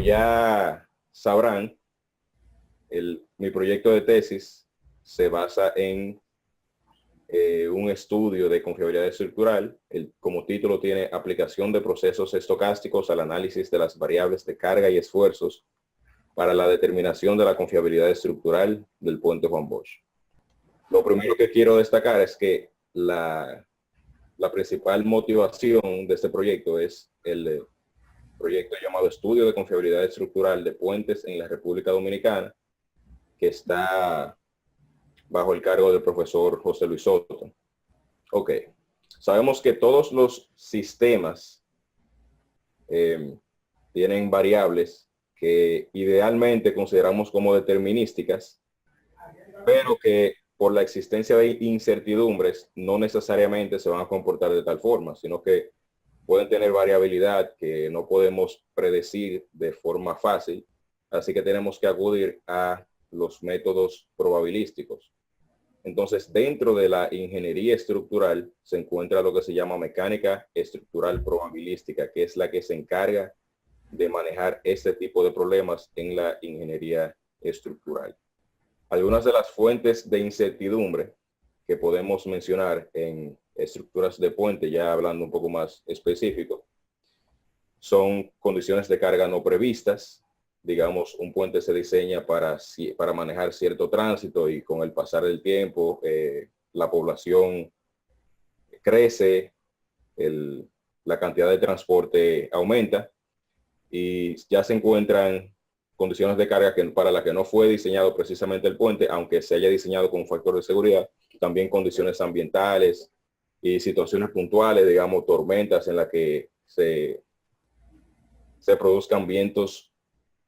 ya sabrán, mi proyecto de tesis se basa en un estudio de confiabilidad estructural. Como título tiene aplicación de procesos estocásticos al análisis de las variables de carga y esfuerzos para la determinación de la confiabilidad estructural del puente Juan Bosch. Lo primero que quiero destacar es que la principal motivación de este proyecto es el proyecto llamado Estudio de Confiabilidad Estructural de Puentes en la República Dominicana, que está bajo el cargo del profesor José Luis Soto. Ok, sabemos que todos los sistemas tienen variables que idealmente consideramos como determinísticas, pero que por la existencia de incertidumbres no necesariamente se van a comportar de tal forma, sino que pueden tener variabilidad que no podemos predecir de forma fácil, así que tenemos que acudir a los métodos probabilísticos. Entonces, dentro de la ingeniería estructural se encuentra lo que se llama mecánica estructural probabilística, que es la que se encarga de manejar este tipo de problemas en la ingeniería estructural. Algunas de las fuentes de incertidumbre que podemos mencionar en estructuras de puente, ya hablando un poco más específico, son condiciones de carga no previstas. Digamos, un puente se diseña para manejar cierto tránsito y con el pasar del tiempo la población crece, la cantidad de transporte aumenta y ya se encuentran condiciones de carga para las que no fue diseñado precisamente el puente, aunque se haya diseñado con un factor de seguridad, también condiciones ambientales y situaciones puntuales, digamos, tormentas en las que se produzcan vientos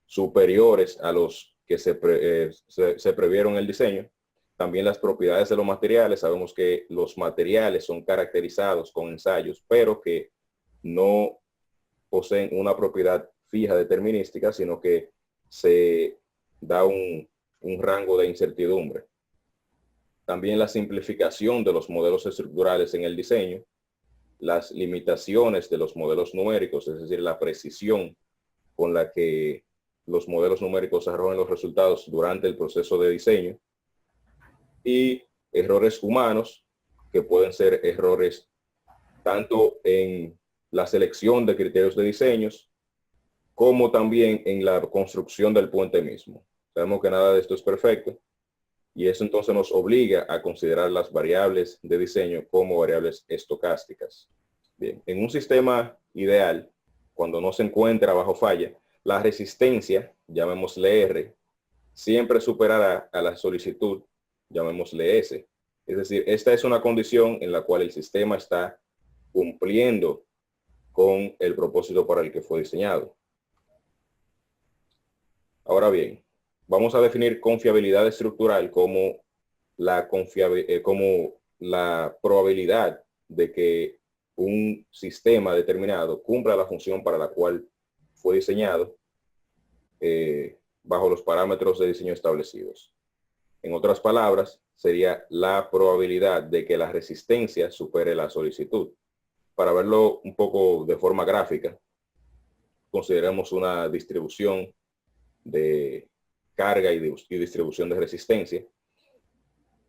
superiores a los que se previeron en el diseño. También las propiedades de los materiales. Sabemos que los materiales son caracterizados con ensayos, pero que no poseen una propiedad fija determinística, sino que se da un rango de incertidumbre. También la simplificación de los modelos estructurales en el diseño, las limitaciones de los modelos numéricos, es decir, la precisión con la que los modelos numéricos arrojan los resultados durante el proceso de diseño, y errores humanos, que pueden ser errores tanto en la selección de criterios de diseños, como también en la construcción del puente mismo. Sabemos que nada de esto es perfecto, y eso entonces nos obliga a considerar las variables de diseño como variables estocásticas. Bien, en un sistema ideal, cuando no se encuentra bajo falla, la resistencia, llamémosle R, siempre superará a la solicitud, llamémosle S. Es decir, esta es una condición en la cual el sistema está cumpliendo con el propósito para el que fue diseñado. Ahora bien, vamos a definir confiabilidad estructural como la probabilidad de que un sistema determinado cumpla la función para la cual fue diseñado bajo los parámetros de diseño establecidos. En otras palabras, sería la probabilidad de que la resistencia supere la solicitud. Para verlo un poco de forma gráfica, consideremos una distribución de carga y distribución de resistencia,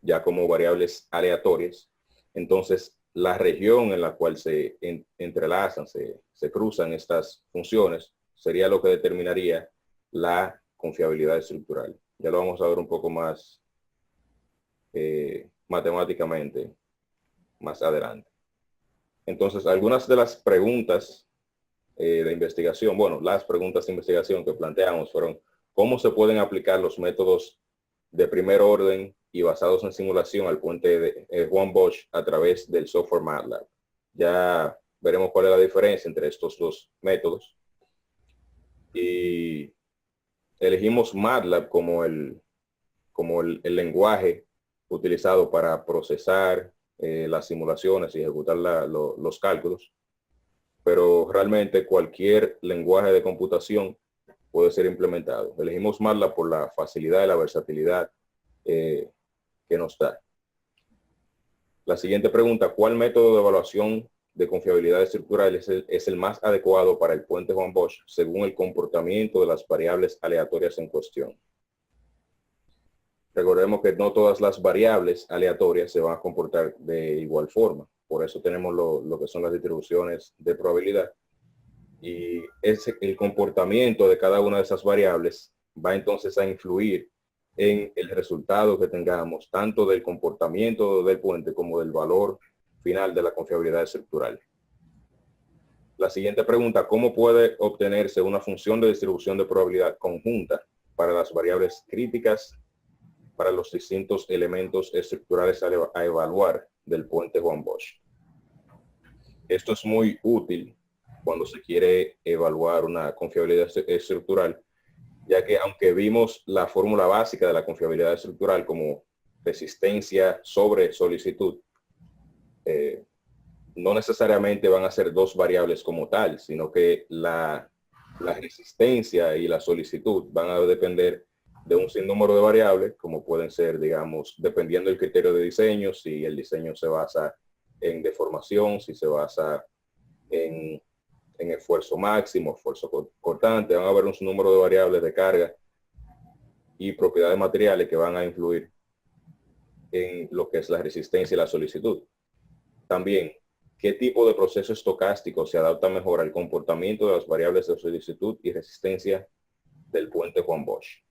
ya como variables aleatorias. Entonces, la región en la cual se entrelazan, se cruzan estas funciones, sería lo que determinaría la confiabilidad estructural. Ya lo vamos a ver un poco más matemáticamente más adelante. Entonces, algunas de las preguntas de investigación, bueno, las preguntas de investigación que planteamos fueron: ¿cómo se pueden aplicar los métodos de primer orden y basados en simulación al puente de Juan Bosch a través del software MATLAB? Ya veremos cuál es la diferencia entre estos dos métodos. Y elegimos MATLAB como el lenguaje utilizado para procesar las simulaciones y ejecutar los cálculos, pero realmente cualquier lenguaje de computación puede ser implementado. Elegimos MATLAB por la facilidad y la versatilidad que nos da. La siguiente pregunta: ¿cuál método de evaluación de confiabilidad estructural es el más adecuado para el puente Juan Bosch según el comportamiento de las variables aleatorias en cuestión. Recordemos que no todas las variables aleatorias se van a comportar de igual forma. Por eso tenemos lo que son las distribuciones de probabilidad. Y el comportamiento de cada una de esas variables va entonces a influir en el resultado que tengamos, tanto del comportamiento del puente como del valor final de la confiabilidad estructural. La siguiente pregunta: ¿cómo puede obtenerse una función de distribución de probabilidad conjunta para las variables críticas para los distintos elementos estructurales a evaluar del puente Juan Bosch? Esto es muy útil cuando se quiere evaluar una confiabilidad estructural, ya que aunque vimos la fórmula básica de la confiabilidad estructural como resistencia sobre solicitud, no necesariamente van a ser dos variables como tal, sino que la resistencia y la solicitud van a depender de un sinnúmero de variables, como pueden ser, digamos, dependiendo del criterio de diseño, si el diseño se basa en deformación, si se basa en esfuerzo máximo, esfuerzo cortante, van a haber un sinnúmero de variables de carga y propiedades materiales que van a influir en lo que es la resistencia y la solicitud. También, ¿qué tipo de proceso estocástico se adapta mejor al comportamiento de las variables de solicitud y resistencia del puente Juan Bosch?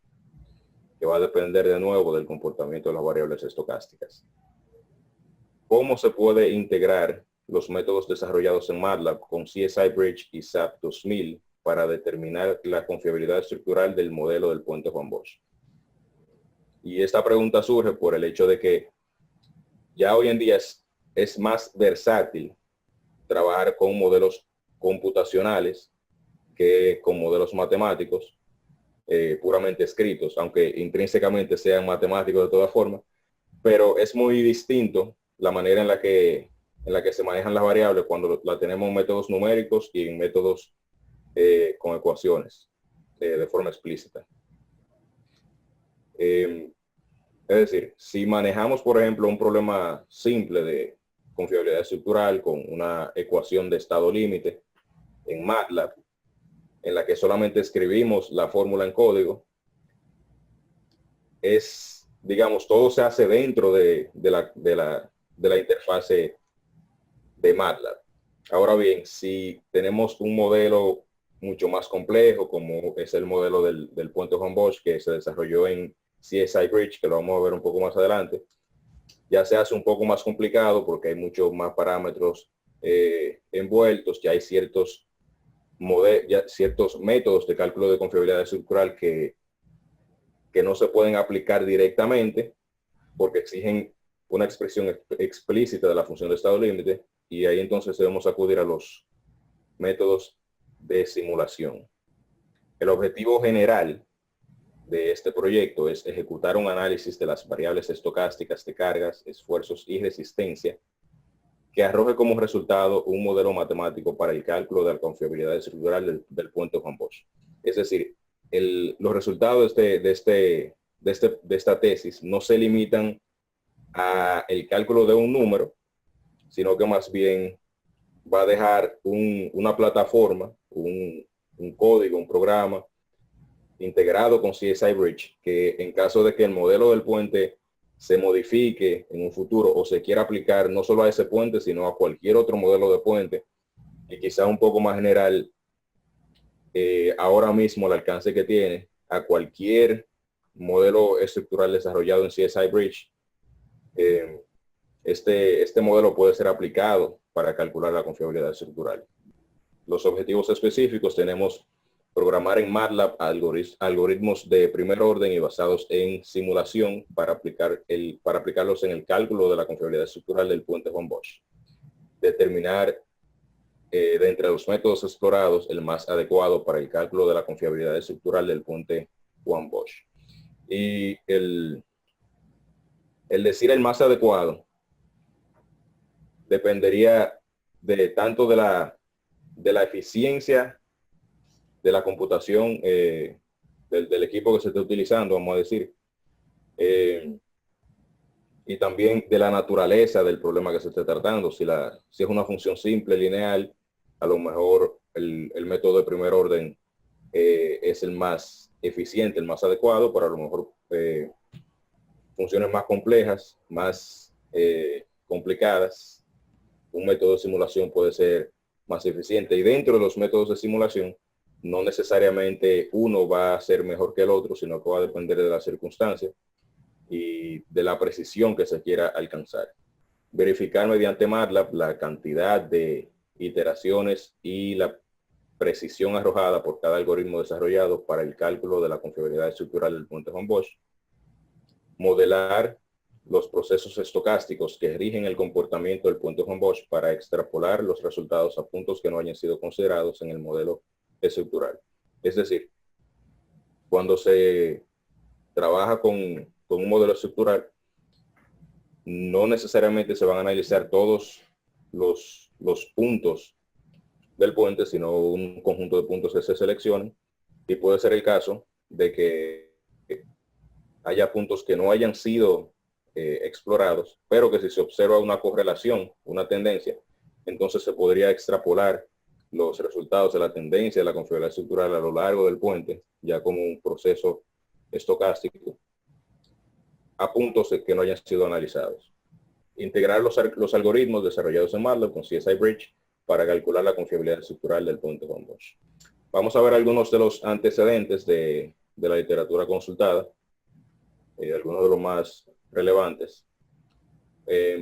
Que va a depender de nuevo del comportamiento de las variables estocásticas. ¿Cómo se puede integrar los métodos desarrollados en MATLAB con CSI Bridge y SAP 2000 para determinar la confiabilidad estructural del modelo del puente Juan Bosch? Y esta pregunta surge por el hecho de que ya hoy en día es más versátil trabajar con modelos computacionales que con modelos matemáticos puramente escritos, aunque intrínsecamente sean matemáticos de todas formas, pero es muy distinto la manera en la que se manejan las variables cuando la tenemos en métodos numéricos y en métodos con ecuaciones de forma explícita. Es decir, si manejamos, por ejemplo, un problema simple de confiabilidad estructural con una ecuación de estado límite en MATLAB, en la que solamente escribimos la fórmula en código, digamos, todo se hace dentro de la interfase de MATLAB. Ahora bien, si tenemos un modelo mucho más complejo, como es el modelo del puente Juan Bosch, que se desarrolló en CSI Bridge, que lo vamos a ver un poco más adelante, ya se hace un poco más complicado porque hay muchos más parámetros envueltos, ya hay ciertos métodos de cálculo de confiabilidad estructural que no se pueden aplicar directamente porque exigen una expresión explícita de la función de estado límite, y ahí entonces debemos acudir a los métodos de simulación. El objetivo general de este proyecto es ejecutar un análisis de las variables estocásticas de cargas, esfuerzos y resistencia que arroje como resultado un modelo matemático para el cálculo de la confiabilidad estructural del puente Juan Bosch. Es decir, los resultados de esta tesis no se limitan a el cálculo de un número, sino que más bien va a dejar una plataforma, un código, un programa integrado con CSI Bridge, que en caso de que el modelo del puente se modifique en un futuro o se quiera aplicar no solo a ese puente, sino a cualquier otro modelo de puente, y quizá un poco más general, ahora mismo el alcance que tiene a cualquier modelo estructural desarrollado en CSI Bridge, este modelo puede ser aplicado para calcular la confiabilidad estructural. Los objetivos específicos tenemos programar en MATLAB algoritmos de primer orden y basados en simulación para aplicarlos en el cálculo de la confiabilidad estructural del puente Juan Bosch. Determinar de entre los métodos explorados el más adecuado para el cálculo de la confiabilidad estructural del puente Juan Bosch. Y el decir el más adecuado dependería de tanto de la eficiencia de la computación del equipo que se esté utilizando, vamos a decir, y también de la naturaleza del problema que se esté tratando. Si es una función simple, lineal, a lo mejor el método de primer orden es el más eficiente, el más adecuado, para a lo mejor funciones más complejas, más complicadas. Un método de simulación puede ser más eficiente, y dentro de los métodos de simulación no necesariamente uno va a ser mejor que el otro, sino que va a depender de las circunstancias y de la precisión que se quiera alcanzar. Verificar mediante MATLAB la cantidad de iteraciones y la precisión arrojada por cada algoritmo desarrollado para el cálculo de la confiabilidad estructural del puente von Bosch. Modelar los procesos estocásticos que rigen el comportamiento del puente von Bosch para extrapolar los resultados a puntos que no hayan sido considerados en el modelo estructural. Es decir, cuando se trabaja con un modelo estructural, no necesariamente se van a analizar todos los puntos del puente, sino un conjunto de puntos que se seleccionen, y puede ser el caso de que haya puntos que no hayan sido explorados, pero que si se observa una correlación, una tendencia, entonces se podría extrapolar los resultados de la tendencia de la confiabilidad estructural a lo largo del puente, ya como un proceso estocástico, a puntos que no hayan sido analizados. Integrar los algoritmos desarrollados en MATLAB con CSI Bridge para calcular la confiabilidad estructural del puente von Bosch. Vamos a ver algunos de los antecedentes de la literatura consultada, algunos de los más relevantes.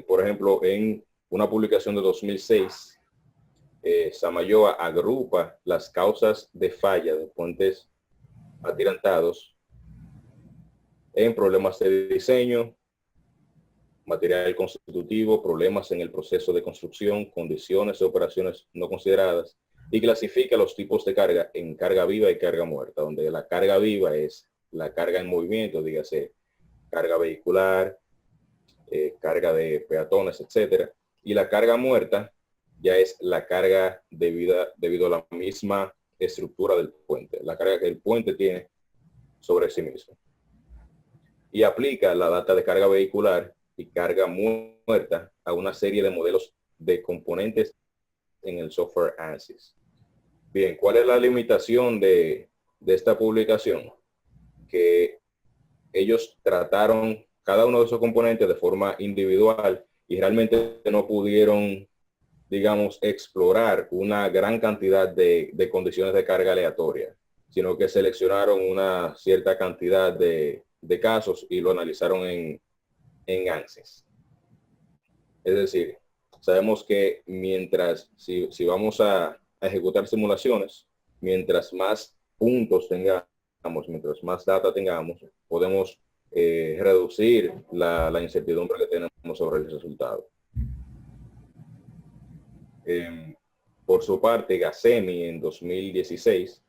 Por ejemplo, en una publicación de 2006, Samayoa agrupa las causas de falla de puentes atirantados en problemas de diseño, material constitutivo, problemas en el proceso de construcción, condiciones de operaciones no consideradas, y clasifica los tipos de carga en carga viva y carga muerta, donde la carga viva es la carga en movimiento, dígase carga vehicular, carga de peatones, etcétera, y la carga muerta ya es la carga debido a la misma estructura del puente, la carga que el puente tiene sobre sí mismo. Y aplica la data de carga vehicular y carga muerta a una serie de modelos de componentes en el software ANSYS. Bien, ¿cuál es la limitación de esta publicación? Que ellos trataron cada uno de esos componentes de forma individual y realmente no pudieron, digamos, explorar una gran cantidad de condiciones de carga aleatoria, sino que seleccionaron una cierta cantidad de casos y lo analizaron en ANSYS. Es decir, sabemos que si vamos a ejecutar simulaciones, mientras más puntos tengamos, mientras más data tengamos, podemos reducir la incertidumbre que tenemos sobre el resultado. Por su parte, Gacemi en 2016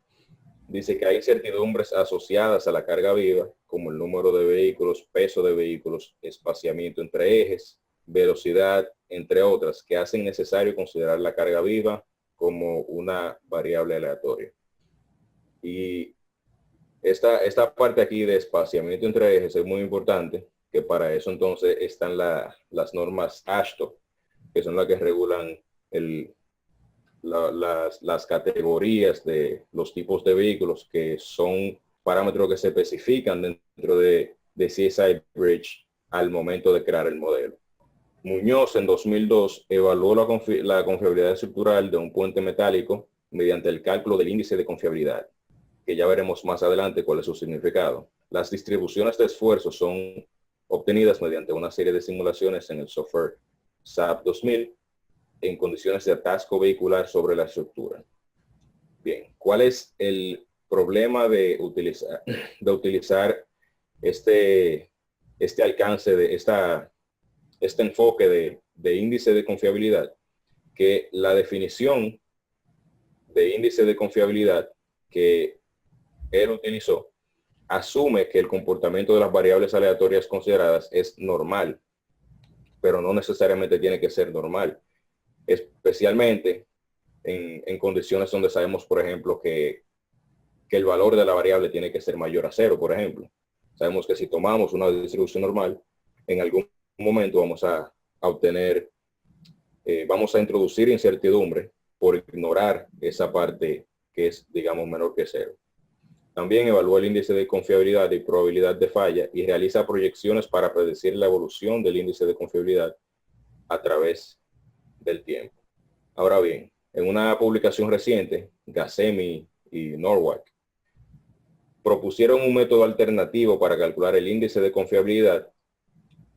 dice que hay incertidumbres asociadas a la carga viva, como el número de vehículos, peso de vehículos, espaciamiento entre ejes, velocidad, entre otras, que hacen necesario considerar la carga viva como una variable aleatoria. Y esta parte aquí de espaciamiento entre ejes es muy importante, que para eso entonces están las normas AASHTO, que son las que regulan las categorías de los tipos de vehículos, que son parámetros que se especifican dentro de CSI Bridge al momento de crear el modelo. Muñoz en 2002 evaluó la confiabilidad estructural de un puente metálico mediante el cálculo del índice de confiabilidad, que ya veremos más adelante cuál es su significado. Las distribuciones de esfuerzo son obtenidas mediante una serie de simulaciones en el software SAP 2000 en condiciones de atasco vehicular sobre la estructura. Bien, ¿cuál es el problema de utilizar este alcance de este enfoque de índice de confiabilidad? Que la definición de índice de confiabilidad que él utilizó asume que el comportamiento de las variables aleatorias consideradas es normal, pero no necesariamente tiene que ser normal, especialmente en condiciones donde sabemos, por ejemplo, que el valor de la variable tiene que ser mayor a 0, por ejemplo. Sabemos que si tomamos una distribución normal, en algún momento vamos a obtener, vamos a introducir incertidumbre por ignorar esa parte que es, digamos, menor que cero. También evalúa el índice de confiabilidad y probabilidad de falla y realiza proyecciones para predecir la evolución del índice de confiabilidad a través del tiempo. Ahora bien, en una publicación reciente, Gacemi y Norwalk propusieron un método alternativo para calcular el índice de confiabilidad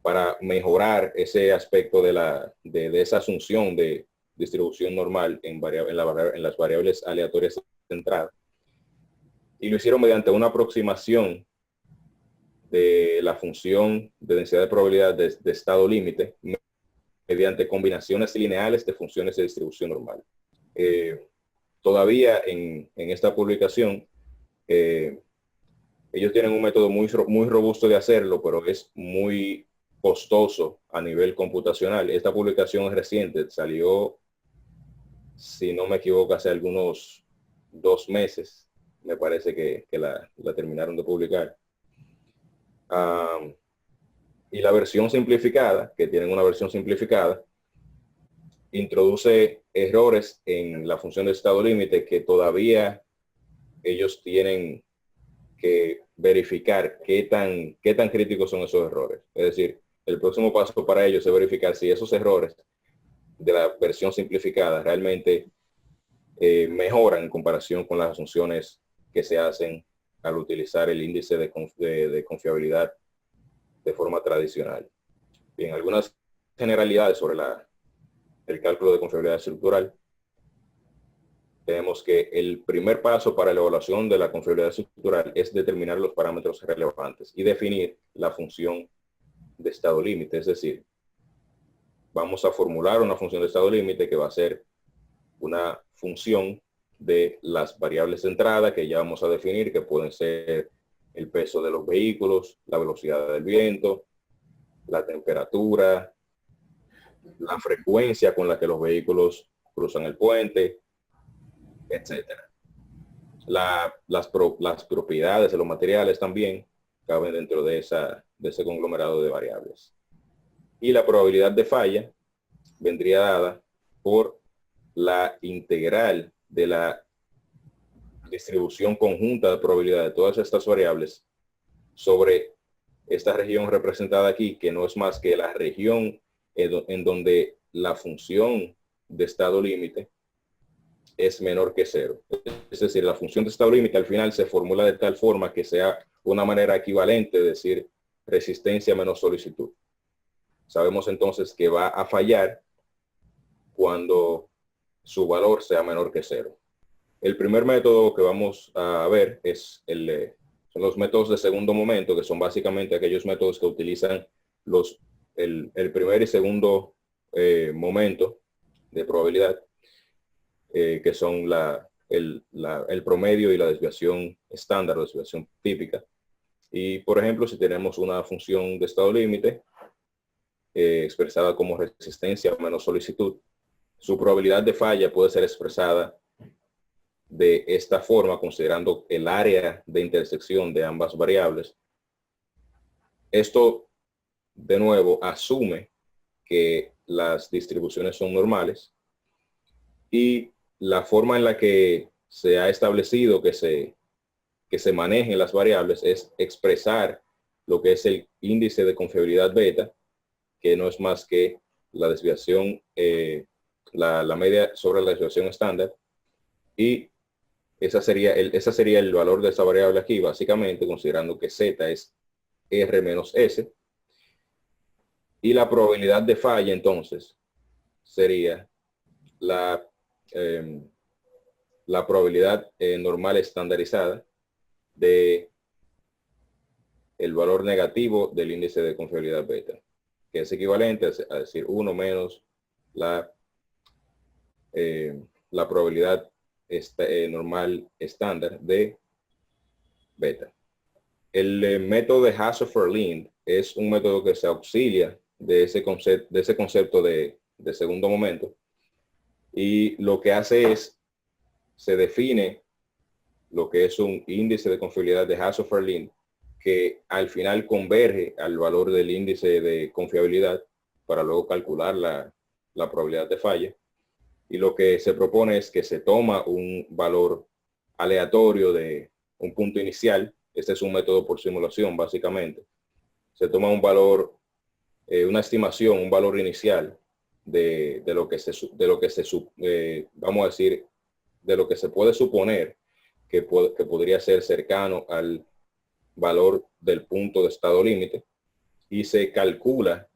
para mejorar ese aspecto de esa asunción de distribución normal en las variables aleatorias de entrada. Y lo hicieron mediante una aproximación de la función de densidad de probabilidad de estado límite mediante combinaciones lineales de funciones de distribución normal. Todavía en esta publicación, ellos tienen un método muy robusto de hacerlo, pero es muy costoso a nivel computacional. Esta publicación es reciente, salió, si no me equivoco, hace algunos 2 meses, me parece que la terminaron de publicar. Y la versión simplificada, que tienen una versión simplificada, introduce errores en la función de estado límite que todavía ellos tienen que verificar qué tan críticos son esos errores. Es decir, el próximo paso para ellos es verificar si esos errores de la versión simplificada realmente mejoran en comparación con las asunciones que se hacen al utilizar el índice de confiabilidad de forma tradicional. Bien, algunas generalidades sobre el cálculo de confiabilidad estructural. Tenemos que el primer paso para la evaluación de la confiabilidad estructural es determinar los parámetros relevantes y definir la función de estado límite. Es decir, vamos a formular una función de estado límite que va a ser una función de las variables de entrada que ya vamos a definir, que pueden ser el peso de los vehículos, la velocidad del viento, la temperatura, la frecuencia con la que los vehículos cruzan el puente, etcétera. Las propiedades de los materiales también caben dentro de ese conglomerado de variables. Y la probabilidad de falla vendría dada por la integral de la distribución conjunta de probabilidad de todas estas variables sobre esta región representada aquí, que no es más que la región en donde la función de estado límite es menor que cero. Es decir, la función de estado límite al final se formula de tal forma que sea una manera equivalente de decir resistencia menos solicitud. Sabemos entonces que va a fallar cuando su valor sea menor que cero. El primer método que vamos a ver es son los métodos de segundo momento, que son básicamente aquellos métodos que utilizan el primer y segundo momento de probabilidad, que son el promedio y la desviación estándar, la desviación típica. Y, por ejemplo, si tenemos una función de estado límite expresada como resistencia menos solicitud, su probabilidad de falla puede ser expresada de esta forma, considerando el área de intersección de ambas variables. Esto, de nuevo, asume que las distribuciones son normales y la forma en la que se ha establecido que se manejen las variables es expresar lo que es el índice de confiabilidad beta, que no es más que la desviación, la media sobre la desviación estándar, y ese sería el valor de esa variable aquí, básicamente considerando que z es r menos s, y la probabilidad de falla entonces sería la probabilidad normal estandarizada de el valor negativo del índice de confiabilidad beta, que es equivalente a decir 1 menos la probabilidad normal estándar de beta. El método de Haushofer-Lind es un método que se auxilia de ese concepto de segundo momento, y lo que hace es, se define lo que es un índice de confiabilidad de Haushofer-Lind que al final converge al valor del índice de confiabilidad para luego calcular la probabilidad de falla. Y lo que se propone es que se toma un valor aleatorio de un punto inicial. Este es un método por simulación, básicamente. Se toma un valor, una estimación, un valor inicial de lo que vamos a decir, de lo que se puede suponer que podría ser cercano al valor del punto de estado límite, y se calcula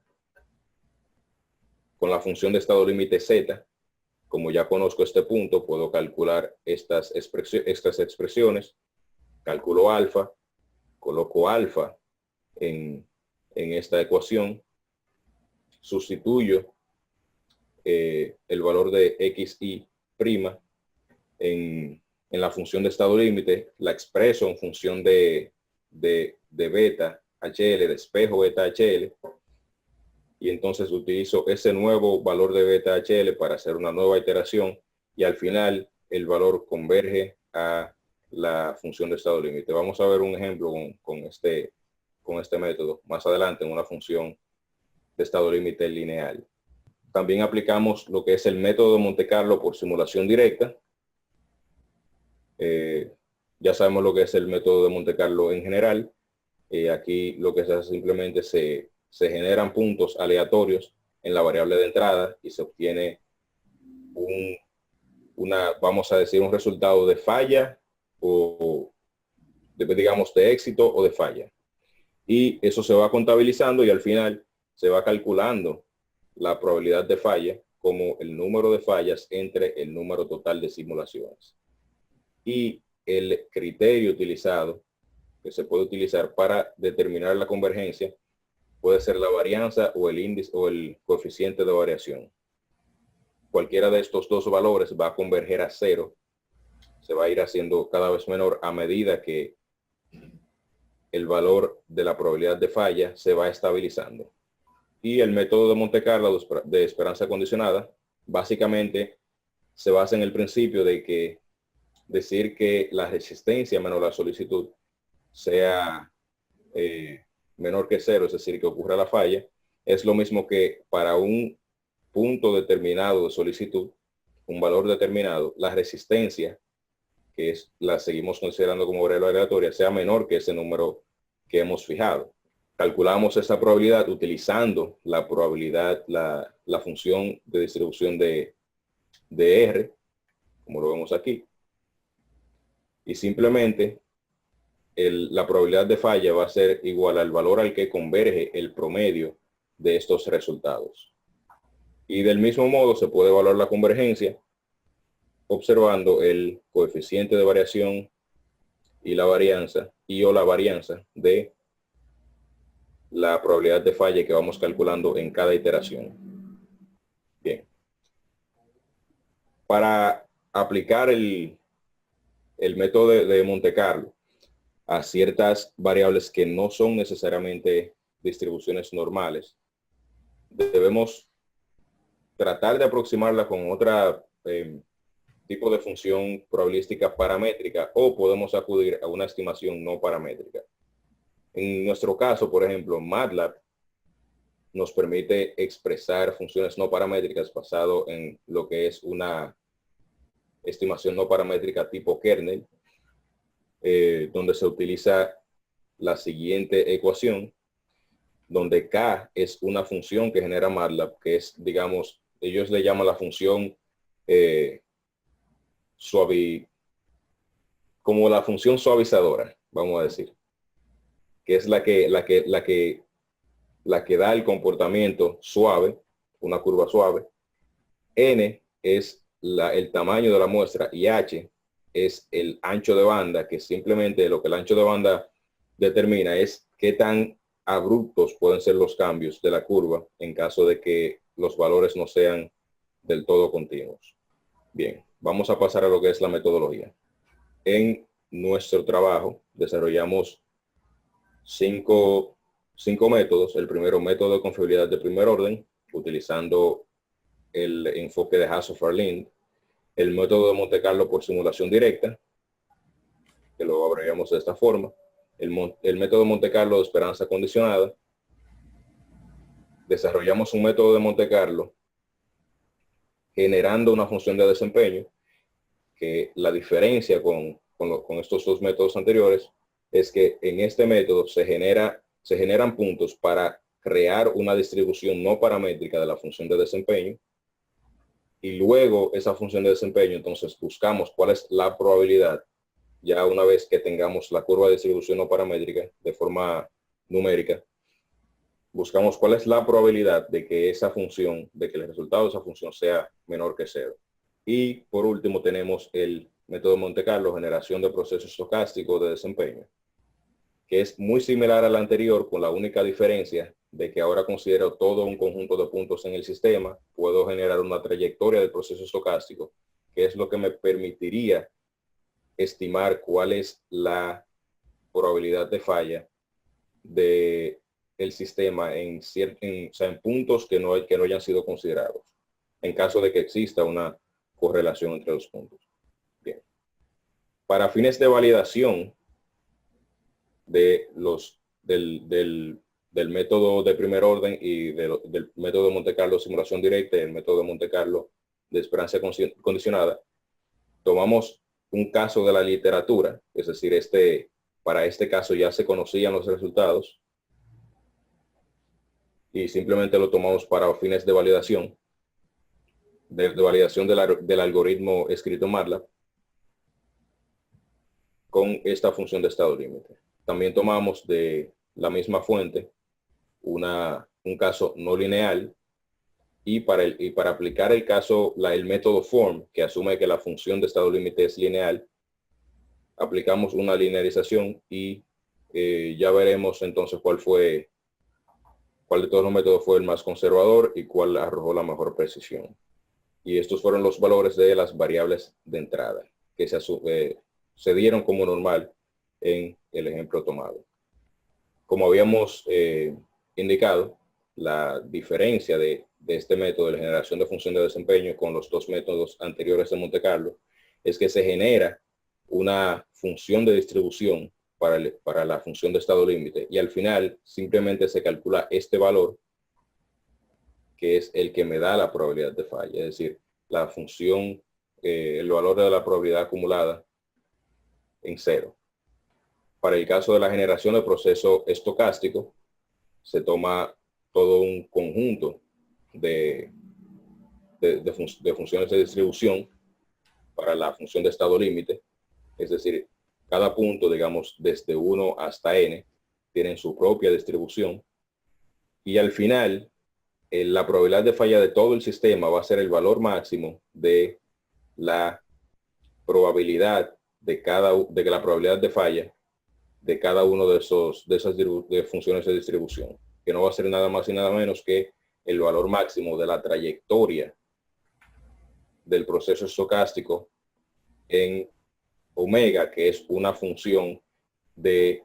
con la función de estado límite z. Como ya conozco este punto, puedo calcular estas expresiones, calculo alfa, coloco alfa en esta ecuación, sustituyo el valor de xy' en la función de estado límite, la expreso en función de beta HL, de espejo beta HL, y entonces utilizo ese nuevo valor de beta HL para hacer una nueva iteración, y al final el valor converge a la función de estado límite. Vamos a ver un ejemplo con este método más adelante en una función de estado límite lineal. También aplicamos lo que es el método de Monte Carlo por simulación directa. Ya sabemos lo que es el método de Monte Carlo en general. Aquí lo que se hace simplemente se generan puntos aleatorios en la variable de entrada y se obtiene vamos a decir, un resultado de falla o digamos de éxito o de falla. Y eso se va contabilizando y al final se va calculando la probabilidad de falla como el número de fallas entre el número total de simulaciones. Y el criterio utilizado, que se puede utilizar para determinar la convergencia, puede ser la varianza o el índice o el coeficiente de variación. Cualquiera de estos dos valores va a converger a cero. Se va a ir haciendo cada vez menor a medida que el valor de la probabilidad de falla se va estabilizando. Y el método de Monte Carlo de esperanza condicionada básicamente se basa en el principio de que decir que la resistencia menos la solicitud sea menor que cero, es decir, que ocurra la falla, es lo mismo que para un punto determinado de solicitud, un valor determinado, la resistencia, que la seguimos considerando como variable aleatoria, sea menor que ese número que hemos fijado. Calculamos esa probabilidad utilizando la probabilidad, la función de distribución de R, como lo vemos aquí. Y simplemente la probabilidad de falla va a ser igual al valor al que converge el promedio de estos resultados. Y del mismo modo se puede evaluar la convergencia observando el coeficiente de variación y la varianza o la varianza de la probabilidad de falla que vamos calculando en cada iteración. Bien. Para aplicar el método de Monte Carlo a ciertas variables que no son necesariamente distribuciones normales, debemos tratar de aproximarla con otra tipo de función probabilística paramétrica, o podemos acudir a una estimación no paramétrica. En nuestro caso, por ejemplo, MATLAB nos permite expresar funciones no paramétricas basado en lo que es una estimación no paramétrica tipo kernel, donde se utiliza la siguiente ecuación, donde K es una función que genera MATLAB, que es, digamos, ellos le llaman la función como la función suavizadora, vamos a decir, que es la que da el comportamiento suave, una curva suave. N es el tamaño de la muestra y H es el ancho de banda, que simplemente lo que el ancho de banda determina es qué tan abruptos pueden ser los cambios de la curva en caso de que los valores no sean del todo continuos. Bien, vamos a pasar a lo que es la metodología. En nuestro trabajo desarrollamos cinco métodos. El primero, método de confiabilidad de primer orden, utilizando el enfoque de Hasso-Farlind. El método de Monte Carlo por simulación directa, que lo abreviamos de esta forma. el método Monte Carlo de esperanza condicionada. Desarrollamos un método de Monte Carlo generando una función de desempeño, que la diferencia con estos dos métodos anteriores es que en este método se generan puntos para crear una distribución no paramétrica de la función de desempeño, y luego esa función de desempeño, entonces buscamos cuál es la probabilidad, ya una vez que tengamos la curva de distribución no paramétrica de forma numérica, buscamos cuál es la probabilidad de que esa función, de que el resultado de esa función sea menor que cero. Y por último tenemos el método Monte Carlo, generación de procesos estocásticos de desempeño, que es muy similar al anterior, con la única diferencia de que ahora considero todo un conjunto de puntos en el sistema. Puedo generar una trayectoria del proceso estocástico, que es lo que me permitiría estimar cuál es la probabilidad de falla de el sistema en puntos que no hayan sido considerados, en caso de que exista una correlación entre los puntos. Bien. Para fines de validación de del método de primer orden y del método de Monte Carlo simulación directa y el método de Monte Carlo de esperanza condicionada, tomamos un caso de la literatura, es decir, para este caso ya se conocían los resultados y simplemente lo tomamos para fines de validación, de validación del algoritmo escrito en MATLAB con esta función de estado límite. También tomamos de la misma fuente un caso no lineal, y para aplicar el método form, que asume que la función de estado límite es lineal, aplicamos una linearización y ya veremos entonces cuál de todos los métodos fue el más conservador y cuál arrojó la mejor precisión. Y estos fueron los valores de las variables de entrada que se dieron como normal en el ejemplo tomado. Como habíamos indicado, la diferencia de este método de la generación de función de desempeño con los dos métodos anteriores de Monte Carlo es que se genera una función de distribución para la función de estado límite, y al final simplemente se calcula este valor, que es el que me da la probabilidad de falla, es decir, la función, el valor de la probabilidad acumulada en cero. Para el caso de la generación de proceso estocástico, se toma todo un conjunto de funciones de distribución para la función de estado límite, es decir, cada punto, digamos, desde 1 hasta n, tienen su propia distribución, y al final, la probabilidad de falla de todo el sistema va a ser el valor máximo de la probabilidad de la probabilidad de falla de cada uno de esas funciones de distribución, que no va a ser nada más y nada menos que el valor máximo de la trayectoria del proceso estocástico en omega, que es una función que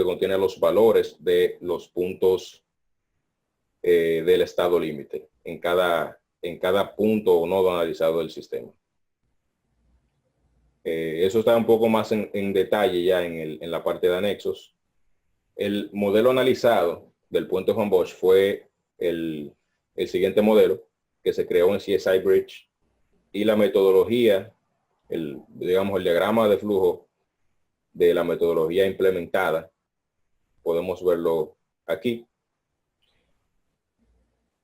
contiene los valores de los puntos del estado límite en cada punto o nodo analizado del sistema. Eso está un poco más en detalle ya en la parte de anexos. El modelo analizado del puente Juan Bosch fue el siguiente modelo que se creó en CSI Bridge, y la metodología, digamos, el diagrama de flujo de la metodología implementada, podemos verlo aquí.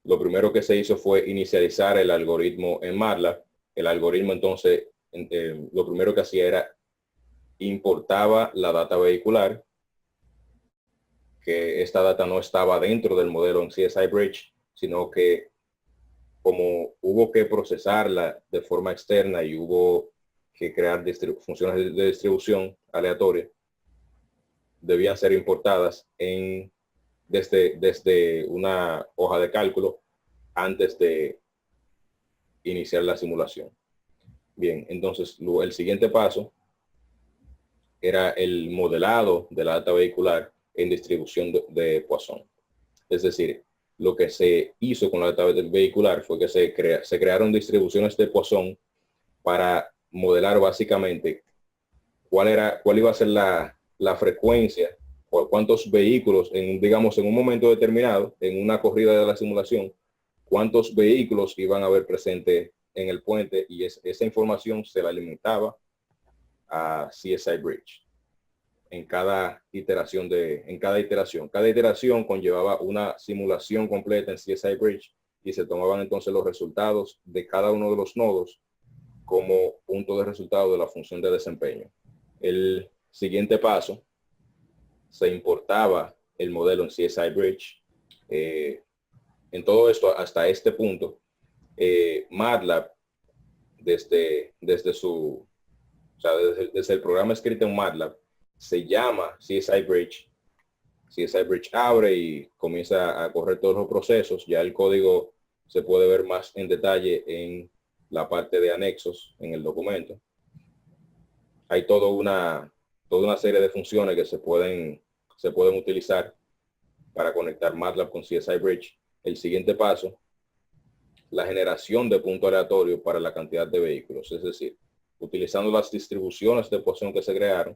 Lo primero que se hizo fue inicializar el algoritmo en MATLAB. El algoritmo entonces, lo primero que hacía era importaba la data vehicular, que esta data no estaba dentro del modelo en CSI Bridge, sino que como hubo que procesarla de forma externa y hubo que crear funciones de distribución aleatoria, debían ser importadas desde una hoja de cálculo antes de iniciar la simulación. Bien, entonces el siguiente paso era el modelado de la data vehicular en distribución de Poisson. Es decir, lo que se hizo con la data vehicular fue que se crearon distribuciones de Poisson para modelar básicamente cuál iba a ser la frecuencia o cuántos vehículos, digamos, en un momento determinado, en una corrida de la simulación, cuántos vehículos iban a haber presente en el puente, y esa información se la alimentaba a CSI Bridge en cada iteración. Cada iteración conllevaba una simulación completa en CSI Bridge, y se tomaban entonces los resultados de cada uno de los nodos como punto de resultado de la función de desempeño. El siguiente paso, se importaba el modelo en CSI Bridge. En todo esto, hasta este punto, MATLAB, desde el programa escrito en MATLAB, se llama CSI Bridge. CSI Bridge abre y comienza a correr todos los procesos. Ya el código se puede ver más en detalle en la parte de anexos en el documento. Hay toda una serie de funciones que se pueden utilizar para conectar MATLAB con CSI Bridge. El siguiente paso, la generación de punto aleatorio para la cantidad de vehículos. Es decir, utilizando las distribuciones de posición que se crearon,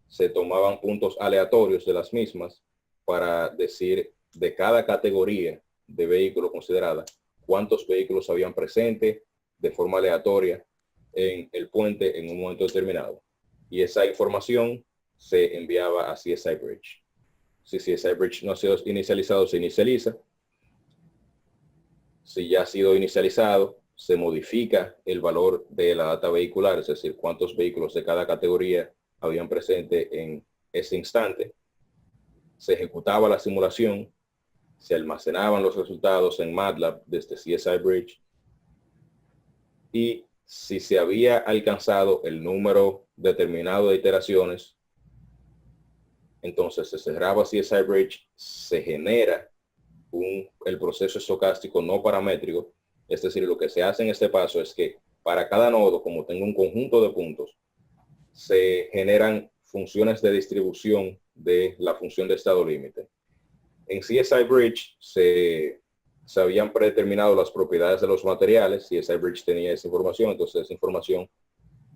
se tomaban puntos aleatorios de las mismas para decir de cada categoría de vehículo considerada cuántos vehículos habían presente de forma aleatoria en el puente en un momento determinado. Y esa información se enviaba a CSI Bridge. Si CSI Bridge no ha sido inicializado, se inicializa. Si ya ha sido inicializado, se modifica el valor de la data vehicular, es decir, cuántos vehículos de cada categoría habían presente en ese instante. Se ejecutaba la simulación, se almacenaban los resultados en MATLAB desde CSI Bridge, y si se había alcanzado el número determinado de iteraciones, entonces se cerraba CSI Bridge, se genera el proceso estocástico no paramétrico. Es decir, lo que se hace en este paso es que para cada nodo, como tengo un conjunto de puntos, se generan funciones de distribución de la función de estado límite. En CSI Bridge se habían predeterminado las propiedades de los materiales. CSI Bridge tenía esa información, entonces esa información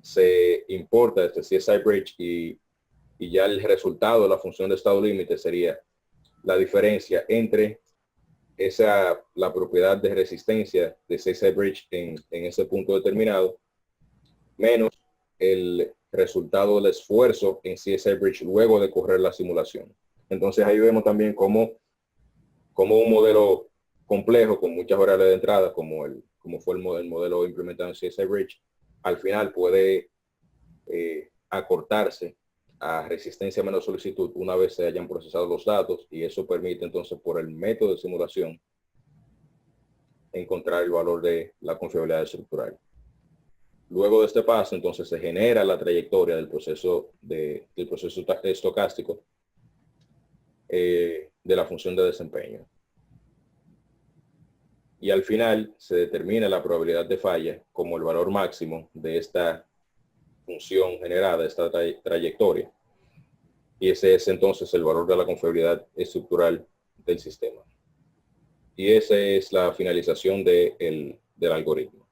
se importa desde CSI Bridge, y ya el resultado de la función de estado límite sería la diferencia entre la propiedad de resistencia de CSI Bridge en ese punto determinado, menos el resultado del esfuerzo en CSI Bridge luego de correr la simulación. Entonces ahí vemos también cómo un modelo complejo con muchas variables de entrada, como fue el modelo implementado en CSI Bridge, al final puede acortarse a resistencia menos solicitud una vez se hayan procesado los datos, y eso permite entonces, por el método de simulación, encontrar el valor de la confiabilidad estructural. Luego de este paso, entonces se genera la trayectoria del proceso estocástico de la función de desempeño. Y al final se determina la probabilidad de falla como el valor máximo de esta función generada, esta trayectoria. Y ese es entonces el valor de la confiabilidad estructural del sistema. Y esa es la finalización del algoritmo.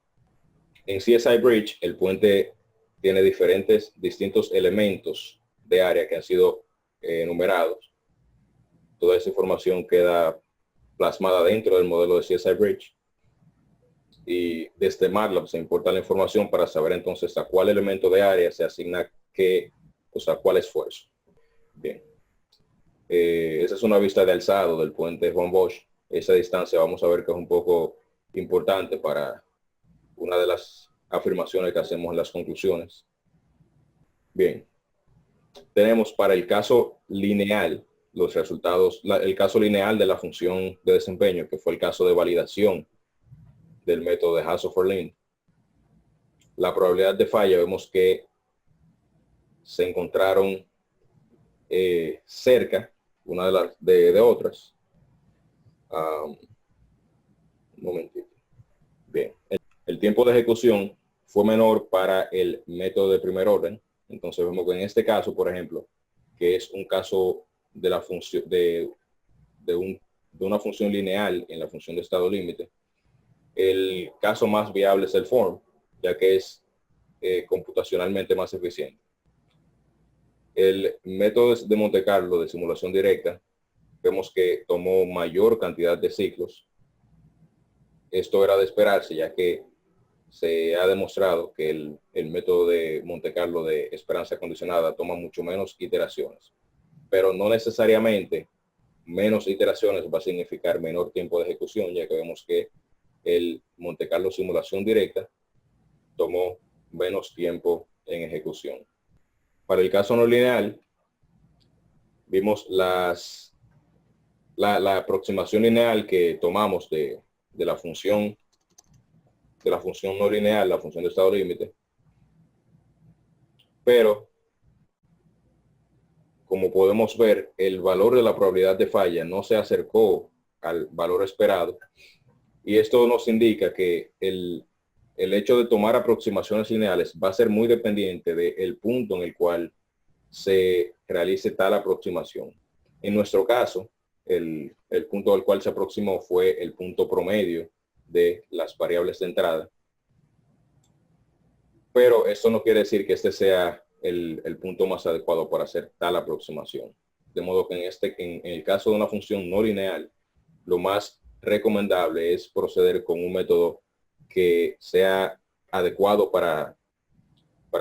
En CSI Bridge, el puente tiene distintos elementos de área que han sido enumerados. Toda esa información queda plasmada dentro del modelo de CSI Bridge. Y desde MATLAB se importa la información para saber entonces a cuál elemento de área se asigna cuál esfuerzo. Bien. Esa es una vista de alzado del puente Juan Bosch. Esa distancia vamos a ver que es un poco importante para una de las afirmaciones que hacemos en las conclusiones. Bien. Tenemos para el caso lineal los resultados, el caso lineal de la función de desempeño, que fue el caso de validación del método de Hasso-Berlin. La probabilidad de falla, vemos que se encontraron cerca una de otras. Un momentito. Bien. El tiempo de ejecución fue menor para el método de primer orden. Entonces vemos que en este caso, por ejemplo, que es un caso de la función de una función lineal en la función de estado límite, el caso más viable es el form, ya que es computacionalmente más eficiente. El método de Monte Carlo de simulación directa, vemos que tomó mayor cantidad de ciclos. Esto era de esperarse, ya que se ha demostrado que el método de Monte Carlo de esperanza condicionada toma mucho menos iteraciones, pero no necesariamente menos iteraciones va a significar menor tiempo de ejecución, ya que vemos que el Monte Carlo simulación directa tomó menos tiempo en ejecución. Para el caso no lineal, vimos la aproximación lineal que tomamos de la función no lineal, la función de estado límite, pero como podemos ver, el valor de la probabilidad de falla no se acercó al valor esperado, y esto nos indica que el hecho de tomar aproximaciones lineales va a ser muy dependiente del punto en el cual se realice tal aproximación. En nuestro caso, el punto al cual se aproximó fue el punto promedio de las variables de entrada, pero esto no quiere decir que este sea el punto más adecuado para hacer tal aproximación. De modo que en el caso de una función no lineal, lo más recomendable es proceder con un método que sea adecuado para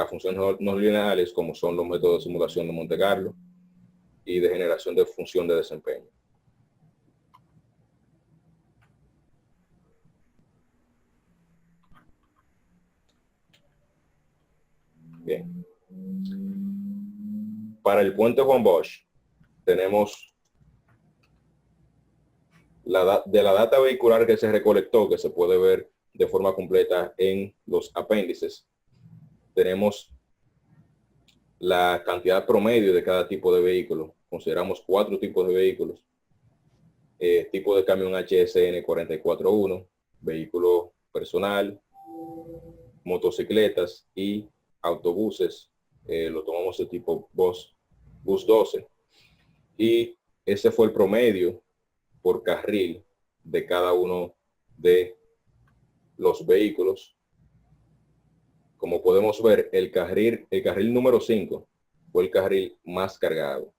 funciones no lineales, como son los métodos de simulación de Monte Carlo y de generación de función de desempeño. Bien. Para el puente Juan Bosch, tenemos de la data vehicular que se recolectó, que se puede ver de forma completa en los apéndices. Tenemos la cantidad promedio de cada tipo de vehículo. Consideramos 4 tipos de vehículos. Tipo de camión HSN 441, vehículo personal, motocicletas y autobuses. Lo tomamos de tipo bus 12. Y ese fue el promedio por carril de cada uno de los vehículos. Como podemos ver, el carril número 5 fue el carril más cargado.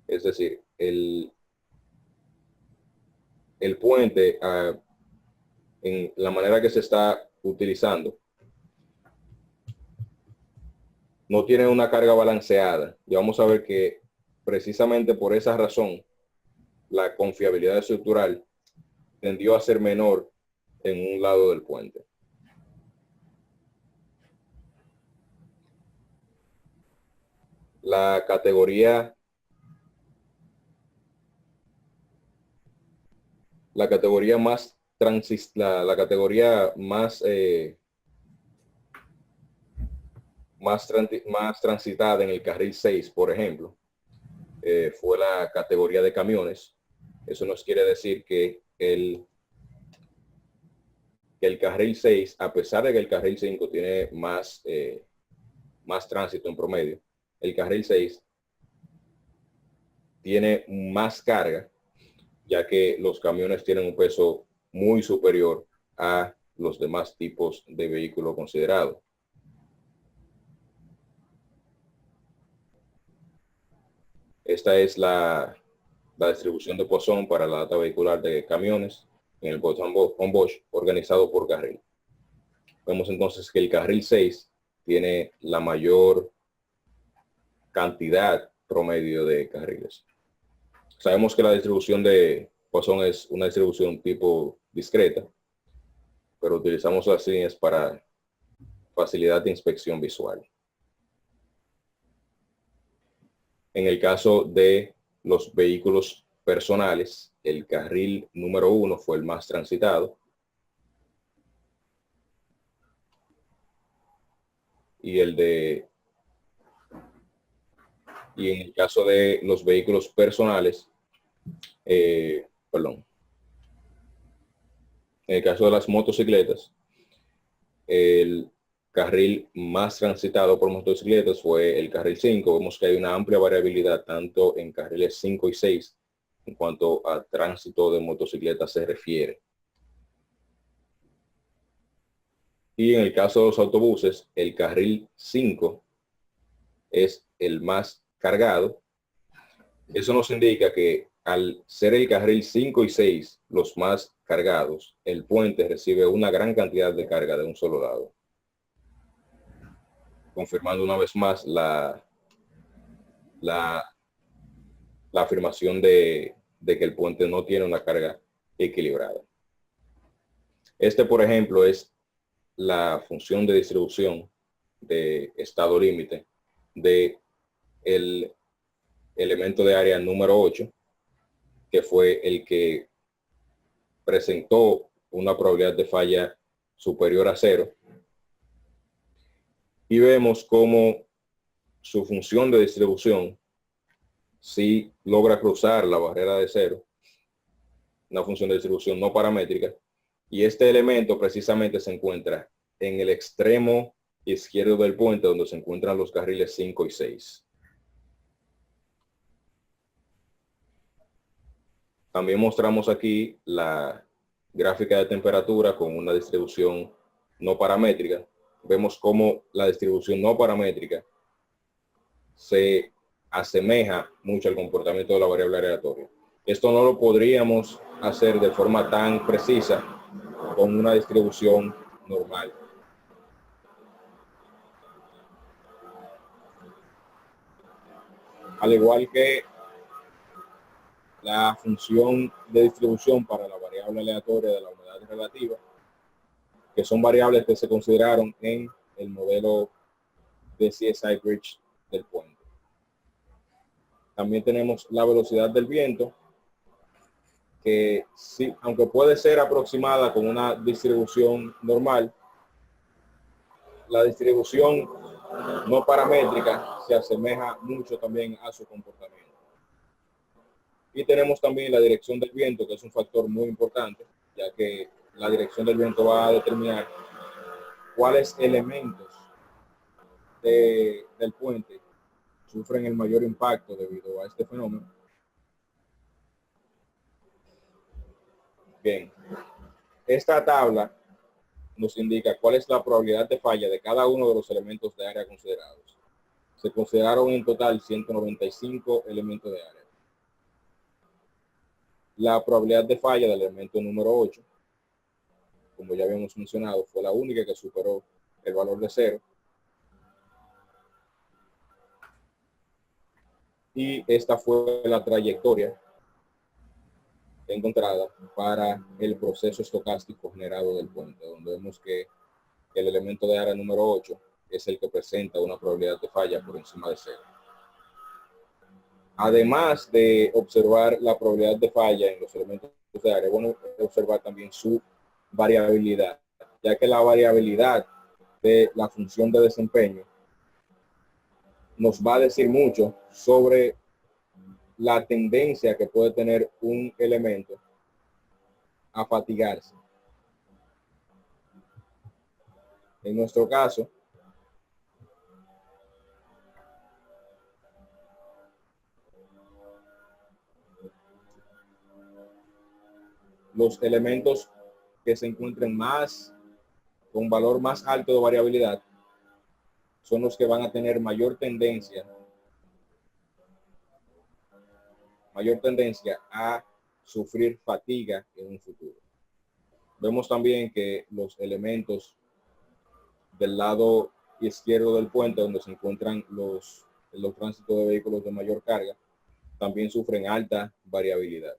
Es decir, el puente, en la manera que se está utilizando, no tiene una carga balanceada. Y vamos a ver que precisamente por esa razón, la confiabilidad estructural tendió a ser menor en un lado del puente. La categoría más la categoría más transitada en el carril 6, por ejemplo, fue la categoría de camiones. Eso nos quiere decir que el carril 6, a pesar de que el carril 5 tiene más tránsito en promedio, el carril 6 tiene más carga, ya que los camiones tienen un peso muy superior a los demás tipos de vehículo considerados. Esta es la distribución de Poisson para la data vehicular de camiones en el Juan Bosch organizado por carril. Vemos entonces que el carril 6 tiene la mayor cantidad promedio de carriles. Sabemos que la distribución de Poisson es una distribución tipo discreta, pero utilizamos las líneas para facilidad de inspección visual. En el caso de los vehículos personales, el carril número 1 fue el más transitado. Y en el caso de los vehículos personales, en el caso de las motocicletas, el carril más transitado por motocicletas fue el carril 5. Vemos que hay una amplia variabilidad tanto en carriles 5 y 6 en cuanto a tránsito de motocicletas se refiere. Y en el caso de los autobuses, el carril 5 es el más cargado, eso nos indica que al ser el carril 5 y 6 los más cargados, el puente recibe una gran cantidad de carga de un solo lado, confirmando una vez más la afirmación de que el puente no tiene una carga equilibrada. Este, por ejemplo, es la función de distribución de estado límite de el elemento de área número 8, que fue el que presentó una probabilidad de falla superior a 0. Y vemos cómo su función de distribución sí logra cruzar la barrera de 0, una función de distribución no paramétrica, y este elemento precisamente se encuentra en el extremo izquierdo del puente, donde se encuentran los carriles 5 y 6. También mostramos aquí la gráfica de temperatura con una distribución no paramétrica. Vemos cómo la distribución no paramétrica se asemeja mucho al comportamiento de la variable aleatoria. Esto no lo podríamos hacer de forma tan precisa con una distribución normal. Al igual que la función de distribución para la variable aleatoria de la humedad relativa, que son variables que se consideraron en el modelo de CSI Bridge del puente. También tenemos la velocidad del viento, que sí, aunque puede ser aproximada con una distribución normal, la distribución no paramétrica se asemeja mucho también a su comportamiento. Y tenemos también la dirección del viento, que es un factor muy importante, ya que la dirección del viento va a determinar cuáles elementos del puente sufren el mayor impacto debido a este fenómeno. Bien, esta tabla nos indica cuál es la probabilidad de falla de cada uno de los elementos de área considerados. Se consideraron en total 195 elementos de área. La probabilidad de falla del elemento número 8, como ya habíamos mencionado, fue la única que superó el valor de 0. Y esta fue la trayectoria encontrada para el proceso estocástico generado del puente, donde vemos que el elemento de área número 8 es el que presenta una probabilidad de falla por encima de 0. Además de observar la probabilidad de falla en los elementos de área, bueno, observar también su variabilidad, ya que la variabilidad de la función de desempeño nos va a decir mucho sobre la tendencia que puede tener un elemento a fatigarse. En nuestro caso, los elementos que se encuentren con valor más alto de variabilidad son los que van a tener mayor tendencia a sufrir fatiga en un futuro. Vemos también que los elementos del lado izquierdo del puente, donde se encuentran los tránsitos de vehículos de mayor carga, también sufren alta variabilidad.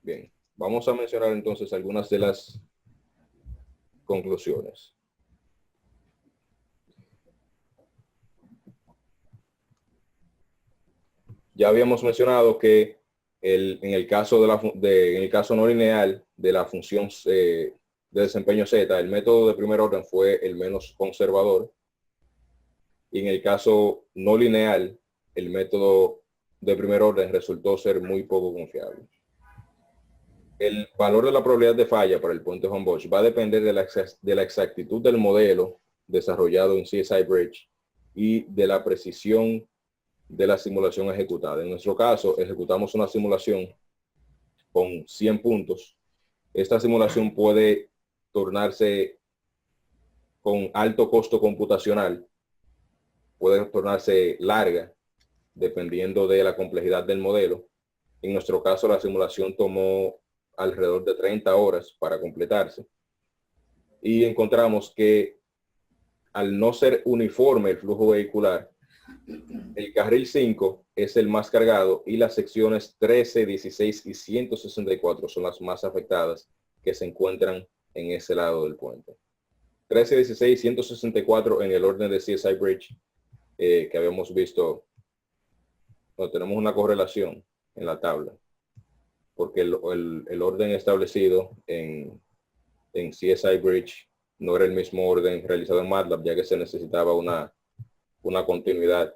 Bien, vamos a mencionar entonces algunas de las conclusiones. Ya habíamos mencionado que en el caso no lineal de la función de desempeño Z, el método de primer orden fue el menos conservador. Y en el caso no lineal, el método de primer orden resultó ser muy poco confiable. El valor de la probabilidad de falla para el puente Von Bosch va a depender de la exactitud del modelo desarrollado en CSI Bridge y de la precisión de la simulación ejecutada. En nuestro caso, ejecutamos una simulación con 100 puntos. Esta simulación puede tornarse con alto costo computacional puede tornarse larga dependiendo de la complejidad del modelo. En nuestro caso, la simulación tomó alrededor de 30 horas para completarse. Y encontramos que al no ser uniforme el flujo vehicular, el carril 5 es el más cargado y las secciones 13, 16 y 164 son las más afectadas que se encuentran en ese lado del puente. 13, 16 y 164 en el orden de CSI Bridge, que habíamos visto, no, tenemos una correlación en la tabla, porque el orden establecido en CSI Bridge no era el mismo orden realizado en MATLAB, ya que se necesitaba una continuidad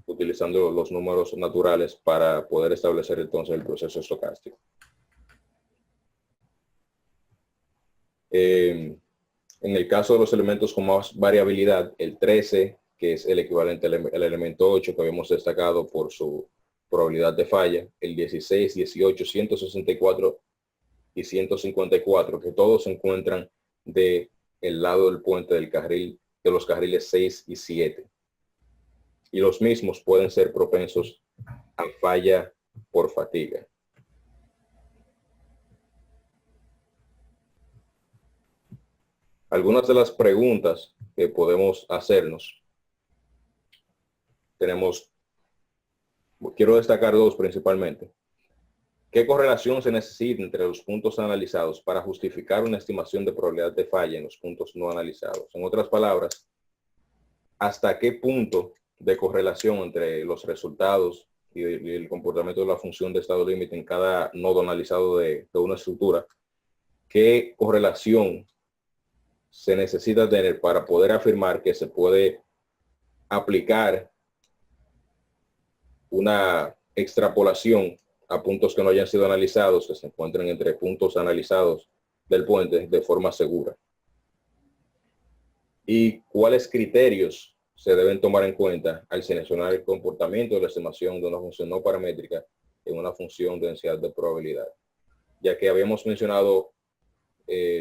utilizando los números naturales para poder establecer entonces el proceso estocástico. En el caso de los elementos con más variabilidad, el 13, que es el equivalente al elemento 8 que habíamos destacado por su probabilidad de falla, el 16, 18, 164 y 154, que todos se encuentran del lado del puente del carril, de los carriles 6 y 7. Y los mismos pueden ser propensos a falla por fatiga. Algunas de las preguntas que podemos hacernos, quiero destacar dos principalmente. ¿Qué correlación se necesita entre los puntos analizados para justificar una estimación de probabilidad de falla en los puntos no analizados? En otras palabras, ¿hasta qué punto de correlación entre los resultados y el comportamiento de la función de estado límite en cada nodo analizado de una estructura? ¿Qué correlación se necesita tener para poder afirmar que se puede aplicar una extrapolación a puntos que no hayan sido analizados, que se encuentren entre puntos analizados del puente de forma segura? ¿Y cuáles criterios se deben tomar en cuenta al seleccionar el comportamiento de la estimación de una función no paramétrica en una función de densidad de probabilidad? Ya que habíamos mencionado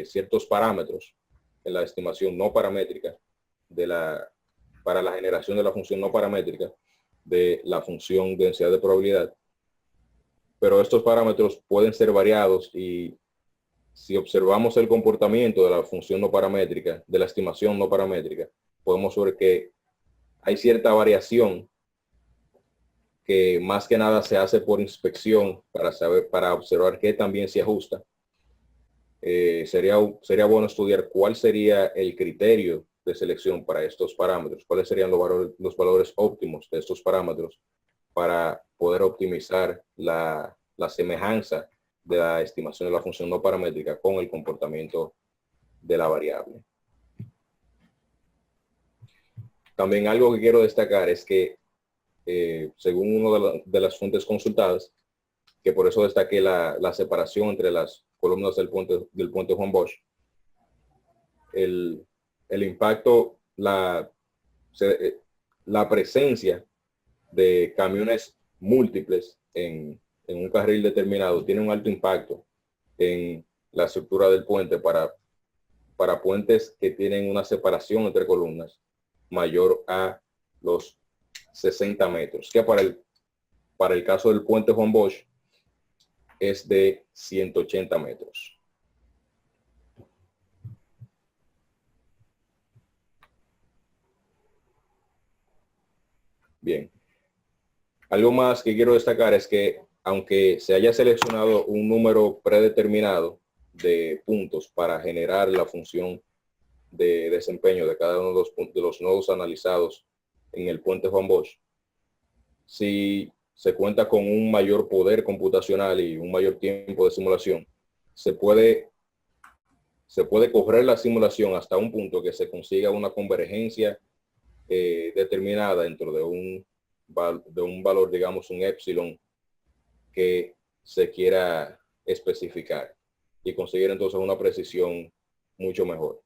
ciertos parámetros en la estimación no paramétrica para la generación de la función no paramétrica de la función de densidad de probabilidad, pero estos parámetros pueden ser variados y si observamos el comportamiento de la función no paramétrica, de la estimación no paramétrica, podemos ver que hay cierta variación que más que nada se hace por inspección para observar qué también se ajusta. Sería bueno estudiar cuál sería el criterio de selección para estos parámetros, cuáles serían los valores óptimos de estos parámetros para poder optimizar la semejanza de la estimación de la función no paramétrica con el comportamiento de la variable. También algo que quiero destacar es que, según una de las fuentes consultadas, que por eso destaqué la separación entre las columnas del puente Juan Bosch, el impacto, la presencia de camiones múltiples en un carril determinado tiene un alto impacto en la estructura del puente para puentes que tienen una separación entre columnas mayor a los 60 metros, que para el caso del puente Juan Bosch es de 180 metros. Bien. Algo más que quiero destacar es que aunque se haya seleccionado un número predeterminado de puntos para generar la función de desempeño de cada uno de los nodos analizados en el puente Juan Bosch, si se cuenta con un mayor poder computacional y un mayor tiempo de simulación, se puede correr la simulación hasta un punto que se consiga una convergencia determinada dentro de un valor, digamos un epsilon, que se quiera especificar y conseguir entonces una precisión mucho mejor.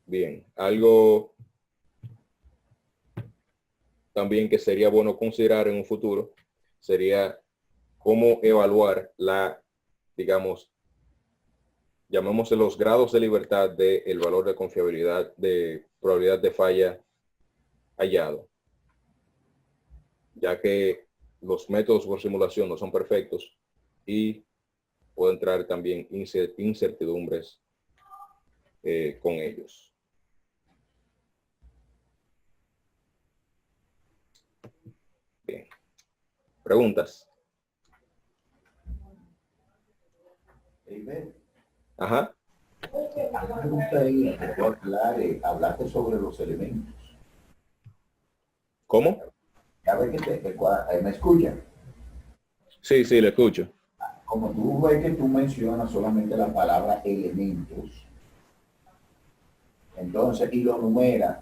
Bien, algo también que sería bueno considerar en un futuro sería cómo evaluar digamos, llamémosle los grados de libertad del valor de confiabilidad, de probabilidad de falla hallado, ya que los métodos por simulación no son perfectos y puede entrar también incertidumbres con ellos. Bien. ¿Preguntas? Ajá. A mí me gustaría que tú hablaste sobre los elementos. ¿Cómo? A ver me escuchan. Sí, sí, le escucho. Como tú ves que tú mencionas solamente la palabra elementos, entonces, y lo numeras,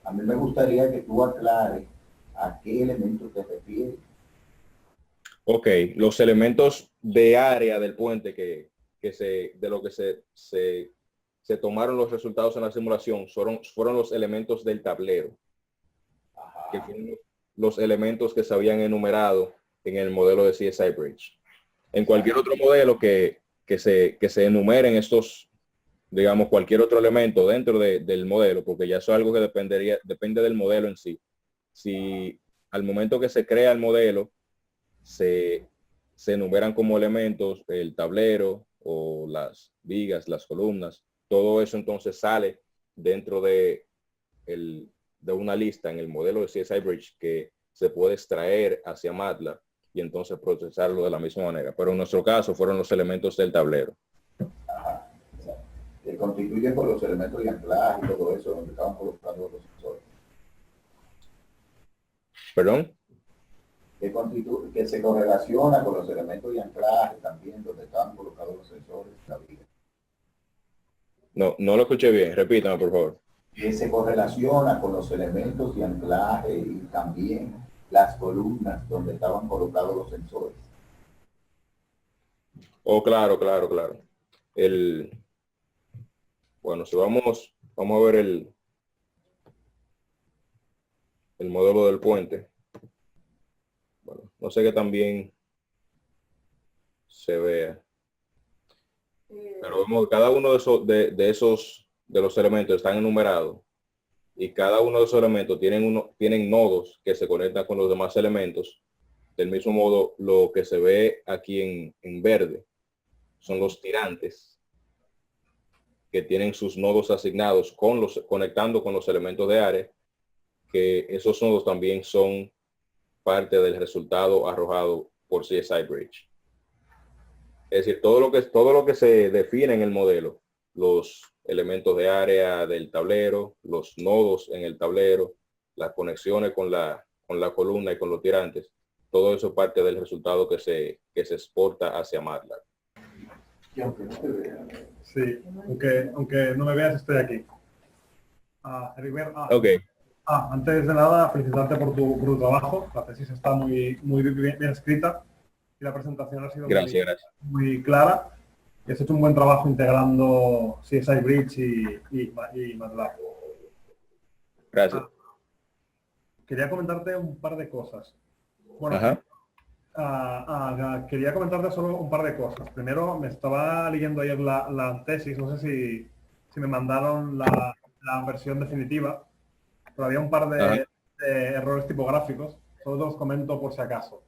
a mí me gustaría que tú aclares a qué elementos te refieres. Ok, los elementos de área del puente de lo que se tomaron los resultados en la simulación fueron los elementos del tablero, que fueron los elementos que se habían enumerado en el modelo de CSI Bridge. En cualquier otro modelo que se enumeren estos, digamos, cualquier otro elemento dentro del modelo, porque ya eso es algo que depende del modelo en sí. Si al momento que se crea el modelo, se enumeran como elementos el tablero o las vigas, las columnas, todo eso entonces sale dentro de una lista en el modelo de CSI Bridge que se puede extraer hacia MATLAB y entonces procesarlo de la misma manera. Pero en nuestro caso fueron los elementos del tablero. Ajá, que constituye por los elementos de anclaje y todo eso, donde estaban colocando los sensores. ¿Perdón? Que se correlaciona con los elementos de anclaje también, donde estaban colocados los sensores de la viga. No, no lo escuché bien. Repítame, por favor. Que se correlaciona con los elementos de anclaje y también las columnas donde estaban colocados los sensores. Oh, claro, claro, claro. Bueno, si vamos a ver el modelo del puente. Bueno, no sé qué también se vea. Pero vemos que cada uno de los elementos están enumerados y cada uno de esos elementos tienen nodos que se conectan con los demás elementos. Del mismo modo, lo que se ve aquí en verde son los tirantes que tienen sus nodos asignados conectando con los elementos de área, que esos nodos también son parte del resultado arrojado por CSI Bridge. Es decir, todo lo que se define en el modelo, los elementos de área del tablero, los nodos en el tablero, las conexiones con la columna y con los tirantes, todo eso es parte del resultado que se exporta hacia MATLAB. Y aunque no te vean. Sí, aunque no me veas, estoy aquí. Ok. Antes de nada, felicitarte por tu trabajo. La tesis está muy bien escrita y la presentación ha sido Gracias. muy clara. Y has hecho un buen trabajo integrando CSI Bridge y MATLAB. Gracias. Quería comentarte un par de cosas. Bueno, Ajá. quería comentarte solo un par de cosas. Primero, me estaba leyendo ayer la tesis, no sé si me mandaron la versión definitiva, pero había un par de errores tipográficos, solo los comento por si acaso.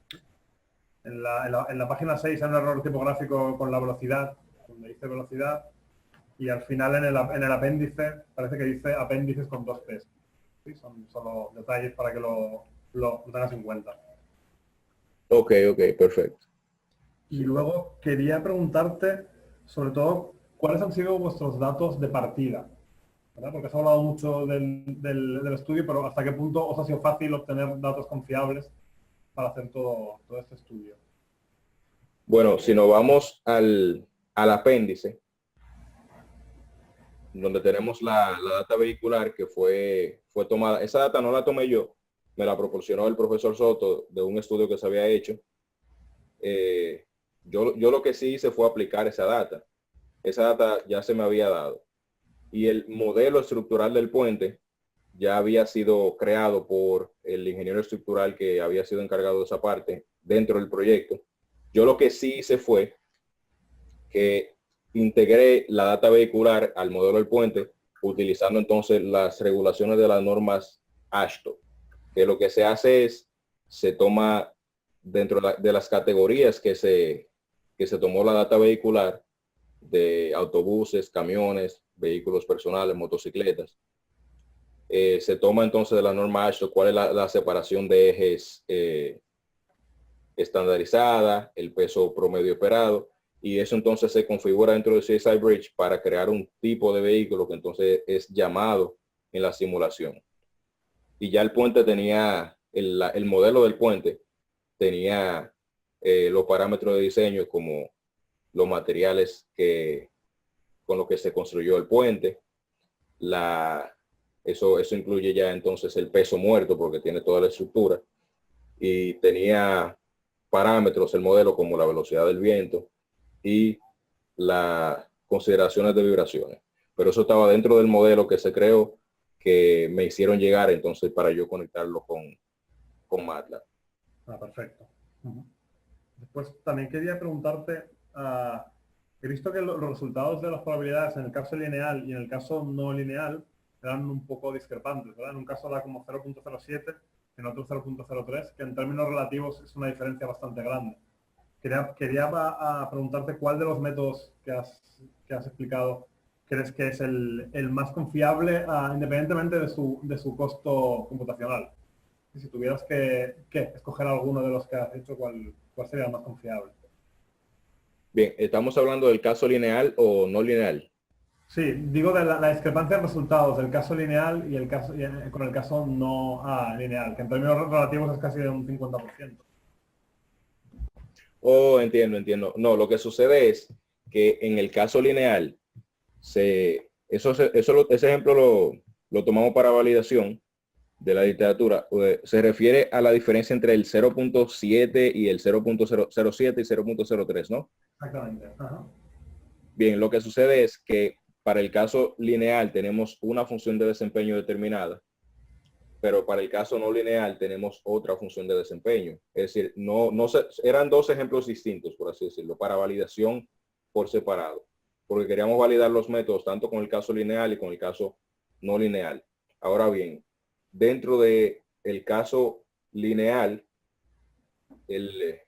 En la página 6 hay un error tipográfico con la velocidad, donde dice velocidad, y al final en el apéndice parece que dice apéndices con 2 P's. ¿Sí? Son solo detalles para que lo tengas en cuenta. Ok, perfecto. Y luego quería preguntarte, sobre todo, ¿cuáles han sido vuestros datos de partida? ¿Verdad? Porque has hablado mucho del estudio, pero ¿hasta qué punto os ha sido fácil obtener datos confiables para hacer todo este estudio? Bueno, si nos vamos al apéndice, donde tenemos la data vehicular que fue tomada. Esa data no la tomé yo, me la proporcionó el profesor Soto de un estudio que se había hecho. Yo lo que sí hice fue aplicar esa data. Esa data ya se me había dado. Y el modelo estructural del puente ya había sido creado por el ingeniero estructural que había sido encargado de esa parte dentro del proyecto. Yo lo que sí hice fue que integré la data vehicular al modelo del puente, utilizando entonces las regulaciones de las normas AASHTO, que lo que se hace es, se toma dentro de las categorías que se tomó la data vehicular de autobuses, camiones, vehículos personales, motocicletas. Se toma entonces de la norma AASHTO cuál es la separación de ejes estandarizada, el peso promedio operado, y eso entonces se configura dentro de CSI Bridge para crear un tipo de vehículo que entonces es llamado en la simulación. Y ya el puente tenía, el modelo del puente tenía los parámetros de diseño como los materiales con los que se construyó el puente. Eso incluye ya entonces el peso muerto porque tiene toda la estructura. Y tenía parámetros, el modelo, como la velocidad del viento y las consideraciones de vibraciones. Pero eso estaba dentro del modelo que se creó, que me hicieron llegar entonces para yo conectarlo con MATLAB. Perfecto. Después también quería preguntarte, he visto que los resultados de las probabilidades en el caso lineal y en el caso no lineal eran un poco discrepantes, ¿verdad? En un caso da como 0.07, en otro 0.03, que en términos relativos es una diferencia bastante grande. Quería preguntarte cuál de los métodos que has explicado crees que es el más confiable, independientemente de su costo computacional. Y si tuvieras que escoger alguno de los que has hecho, ¿cuál sería el más confiable? Bien, ¿estamos hablando del caso lineal o no lineal? Sí, digo de la discrepancia de resultados del caso lineal con el caso no lineal, que en términos relativos es casi de un 50%. Oh, entiendo. No, lo que sucede es que en el caso lineal, ese ejemplo lo tomamos para validación de la literatura. Se refiere a la diferencia entre el 0.7 y el 0.07 y 0.03, ¿no? Exactamente. Ajá. Bien, lo que sucede es que para el caso lineal tenemos una función de desempeño determinada, pero para el caso no lineal tenemos otra función de desempeño. Es decir, eran dos ejemplos distintos, por así decirlo, para validación por separado, porque queríamos validar los métodos tanto con el caso lineal y con el caso no lineal. Ahora bien, dentro de el caso lineal, el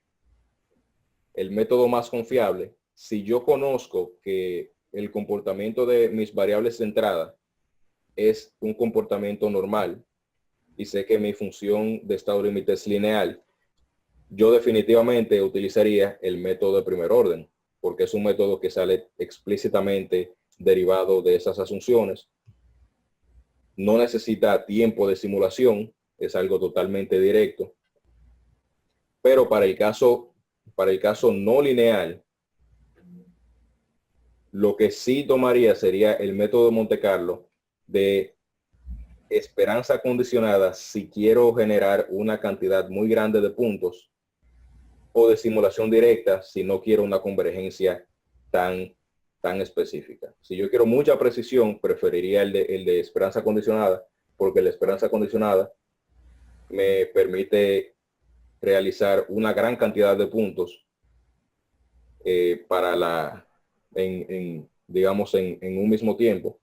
método más confiable, si yo conozco que el comportamiento de mis variables de entrada es un comportamiento normal, y sé que mi función de estado límite es lineal, yo definitivamente utilizaría el método de primer orden, porque es un método que sale explícitamente derivado de esas asunciones. No necesita tiempo de simulación, es algo totalmente directo. Pero para el caso no lineal, lo que sí tomaría sería el método de Monte Carlo de esperanza condicionada si quiero generar una cantidad muy grande de puntos, o de simulación directa si no quiero una convergencia tan específica. Si yo quiero mucha precisión, preferiría el de esperanza condicionada, porque la esperanza condicionada me permite realizar una gran cantidad de puntos digamos, en un mismo tiempo.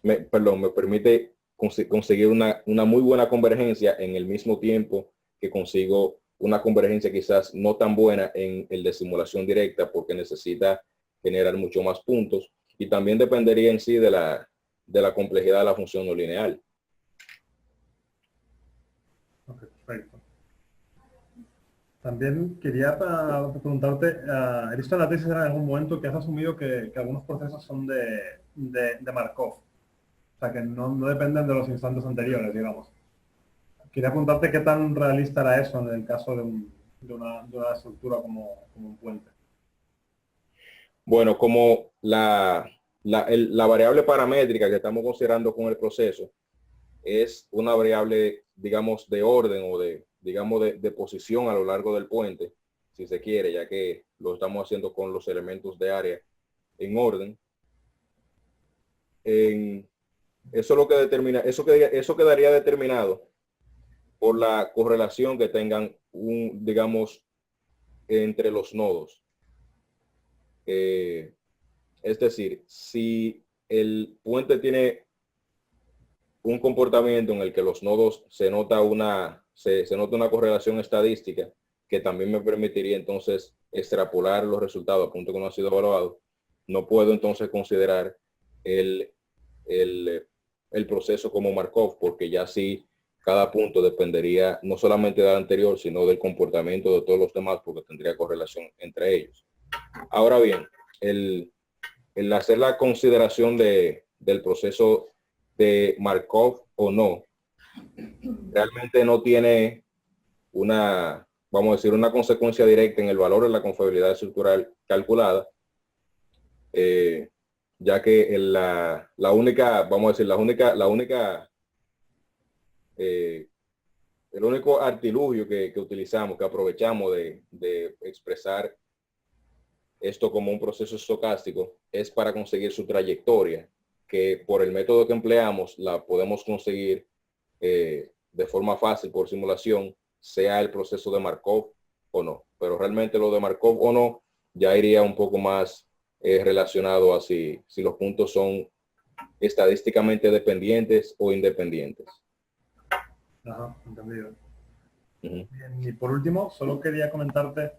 Me permite conseguir una muy buena convergencia en el mismo tiempo que consigo una convergencia quizás no tan buena en el de simulación directa, porque necesita generar mucho más puntos, y también dependería en sí de la complejidad de la función no lineal. Ok, perfecto. También quería preguntarte, he visto en la tesis en algún momento que has asumido que algunos procesos son de Markov, o sea, que no dependen de los instantes anteriores, digamos. Quería preguntarte qué tan realista era eso en el caso de una estructura como un puente. Bueno, como la variable paramétrica que estamos considerando con el proceso es una variable, digamos, de orden o de posición a lo largo del puente, si se quiere, ya que lo estamos haciendo con los elementos de área en orden. Eso lo que determina, eso quedaría determinado por la correlación que tengan digamos, entre los nodos. Es decir, si el puente tiene un comportamiento en el que los nodos se nota una correlación estadística que también me permitiría entonces extrapolar los resultados a punto que no ha sido evaluado, no puedo entonces considerar el proceso como Markov, porque ya sí cada punto dependería no solamente del anterior, sino del comportamiento de todos los demás, porque tendría correlación entre ellos. Ahora bien, el hacer la consideración del proceso de Markov o no, realmente no tiene una, vamos a decir, una consecuencia directa en el valor de la confiabilidad estructural calculada, ya que la única, vamos a decir, el único artilugio que utilizamos, que aprovechamos de expresar esto como un proceso estocástico, es para conseguir su trayectoria, que por el método que empleamos la podemos conseguir de forma fácil por simulación, sea el proceso de Markov o no. Pero realmente lo de Markov o no ya iría un poco más relacionado a si los puntos son estadísticamente dependientes o independientes. Ajá, entendido. Uh-huh. Bien, y por último, solo quería comentarte,